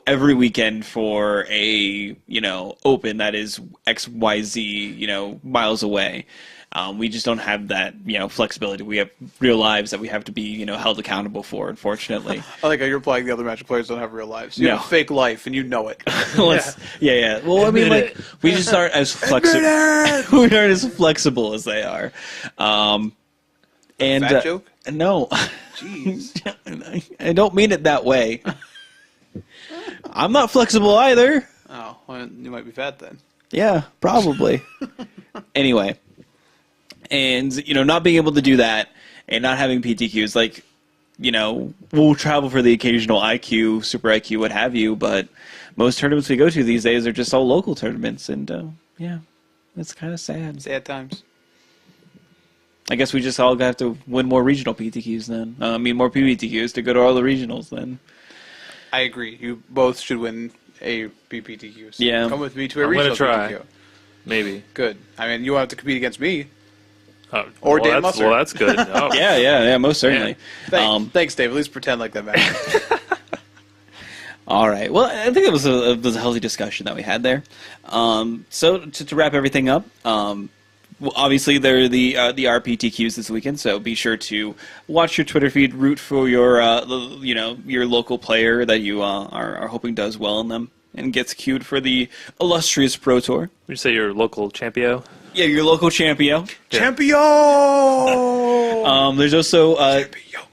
every weekend for a open that is XYZ miles away. We just don't have that flexibility. We have real lives that we have to be held accountable for. Unfortunately, I like how you're implying the other Magic players don't have real lives. You have a fake life and you know it. Yeah. Well, I mean, like we just aren't as flexible. We aren't as flexible as they are. And fat joke? No. Jeez. I don't mean it that way. I'm not flexible either. Oh, well, you might be fat then. Yeah, probably. Anyway, and not being able to do that and not having PTQs, like, we'll travel for the occasional IQ, Super IQ, what have you, but most tournaments we go to these days are just all local tournaments, and yeah, it's kind of sad. Sad times. I guess we just all have to win more regional PTQs then. More PPTQs to go to all the regionals then. I agree. You both should win a PPTQ. So Yeah. come with me to a I'm regional gonna try. PPTQ. Maybe. Good. I mean, you won't have to compete against me. Oh, Or well, Dan that's, Musser. well, that's good. Oh. Yeah, most certainly. Thanks, Dave. At least pretend like that matters. All right. Well, I think it was a healthy discussion that we had there. So to wrap everything up, well, obviously there are the RPTQs this weekend, so be sure to watch your Twitter feed, root for your your local player that you are hoping does well in them and gets queued for the illustrious Pro Tour. Would you say your local champio? Yeah, your local champion. Champion! There's also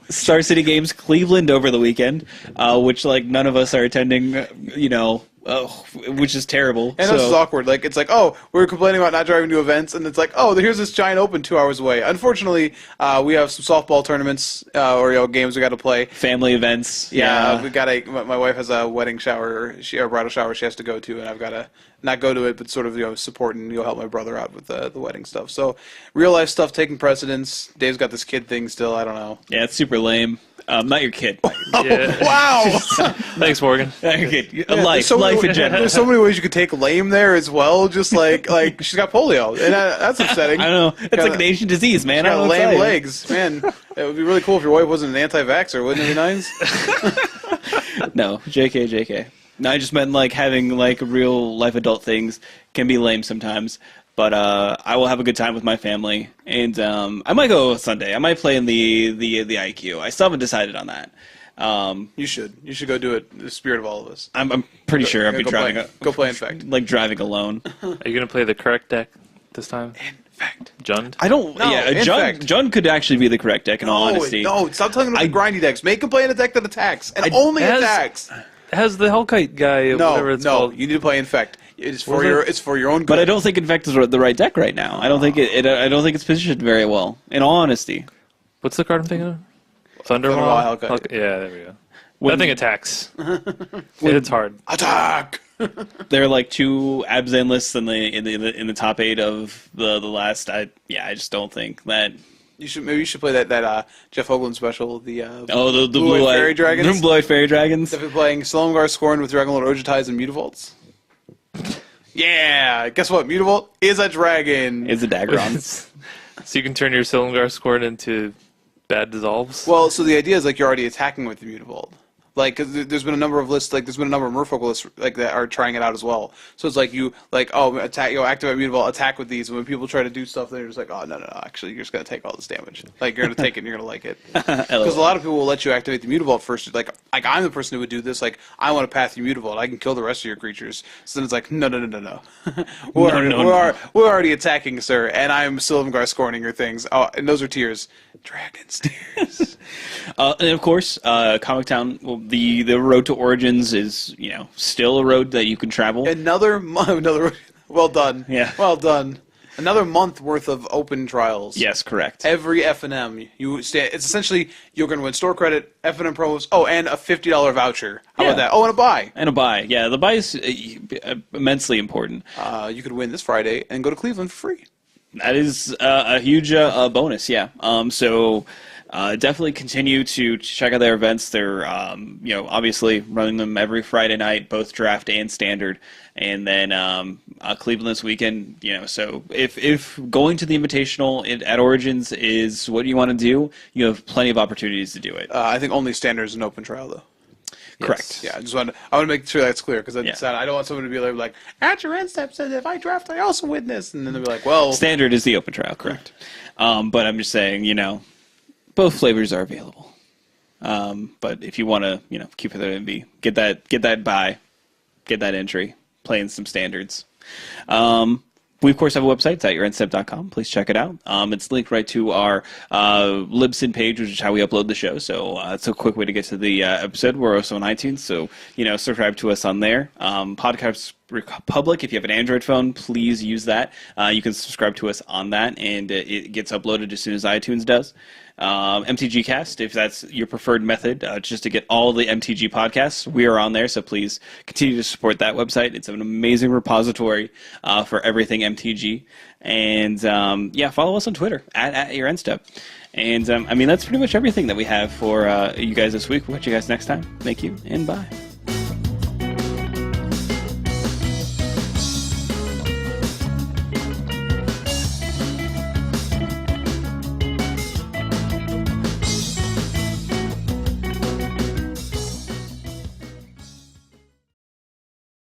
Star City Games Cleveland over the weekend, which like none of us are attending. Which is terrible. And this is awkward. Like it's like, oh, we were complaining about not driving to events, and it's like, oh, here's this giant open 2 hours away. Unfortunately, we have some softball tournaments or games we got to play. Family events. Yeah, we got my wife has a wedding shower, or bridal shower she has to go to, and I've got to not go to it, but sort of support and help my brother out with the wedding stuff. So real life stuff taking precedence. Dave's got this kid thing still. I don't know. Yeah, it's super lame. Not your kid. Yeah. Wow. Thanks, Morgan. Life in general. There's so many ways you could take lame there as well. Just like she's got polio, and that's upsetting. I don't know. It's like an ancient disease, man. She's I got don't know what to lame tell you. legs, man. It would be really cool if your wife wasn't an anti-vaxxer, wouldn't it be nice? No, JK. No, I just meant like having like real life adult things can be lame sometimes. But I will have a good time with my family, and I might go Sunday. I might play in the IQ. I still haven't decided on that. You should go do it. The spirit of all of us. I'm pretty sure I'll be driving. Go play Infect. Like driving alone. Are you going to play the correct deck this time? Infect. Jund? I don't. No, Jund could actually be the correct deck. In all honesty, No, stop telling him to grindy decks. Make him play in a deck that attacks and only attacks. Has the Hellkite guy, whatever it's called. You need to play Infect. It's for your own good. But I don't think Infect is the right deck right now. I don't think I don't think it's positioned very well. In all honesty. What's the card I'm thinking of? Thundermaw Hellkite. Yeah, there we go. That thing attacks. It's hard. Attack. There are like two Abzan lists in the top 8 of the last. I just don't think that. Maybe you should play that Jeff Hoagland special. The the Blue-Eyed Fairy Dragons. Blue-Eyed Fairy Dragons. Definitely playing Silumgar Scorn with Dragonlord Ojutides and Mutavaults. Yeah, guess what? Mutavault is a dragon. Is a Daggeron. So you can turn your Silumgar Scorn into bad dissolves? Well, so the idea is like you're already attacking with the Mutavault. Like, 'cause there's been a number of lists, like there's been a number of Merfolk lists like that are trying it out as well. So it's like attack, activate mutable, attack with these. And when people try to do stuff, they're just like, oh no, actually you're just gonna take all this damage. Like you're gonna take it and you're gonna like it. Because a lot of people will let you activate the mutable first. Like I'm the person who would do this. Like I want to path your mutable, I can kill the rest of your creatures. So then it's like no. We're already attacking, sir, and I'm Sylvangar scorning your things. Oh, and those are tears. Dragon's tears. And of course, Comic Town. Well, the road to Origins is still a road that you can travel. Another well done. Yeah. Well done. Another month worth of open trials. Yes, correct. Every F&M. It's essentially you're going to win store credit, F&M promos, and a $50 voucher. How about that? Oh, and a buy. And a buy. Yeah, the buy is immensely important. You could win this Friday and go to Cleveland for free. That is a huge bonus, yeah. So definitely continue to check out their events. They're, obviously running them every Friday night, both draft and standard. And then Cleveland this weekend, so if going to the Invitational at Origins is what you want to do, you have plenty of opportunities to do it. I think only standard is an open trial, though. Correct. Yeah, I want to make sure that's clear because I don't want someone to be like, at your end step says if I draft, I also win this, and then they'll be like, well, standard is the open trial, correct? But I'm just saying, both flavors are available. But if you want to, keep it at MV, get that buy, get that entry, play in some standards. We, of course, have a website. It's at yourendstep.com. Please check it out. It's linked right to our Libsyn page, which is how we upload the show. So it's a quick way to get to the episode. We're also on iTunes, so, subscribe to us on there. Podcast Republic, if you have an Android phone, please use that. You can subscribe to us on that, and it gets uploaded as soon as iTunes does. MTG Cast, if that's your preferred method, just to get all the MTG podcasts, we are on there, so please continue to support that website. It's an amazing repository for everything MTG. And, follow us on Twitter, at your end step. And, that's pretty much everything that we have for you guys this week. We'll catch you guys next time. Thank you, and bye.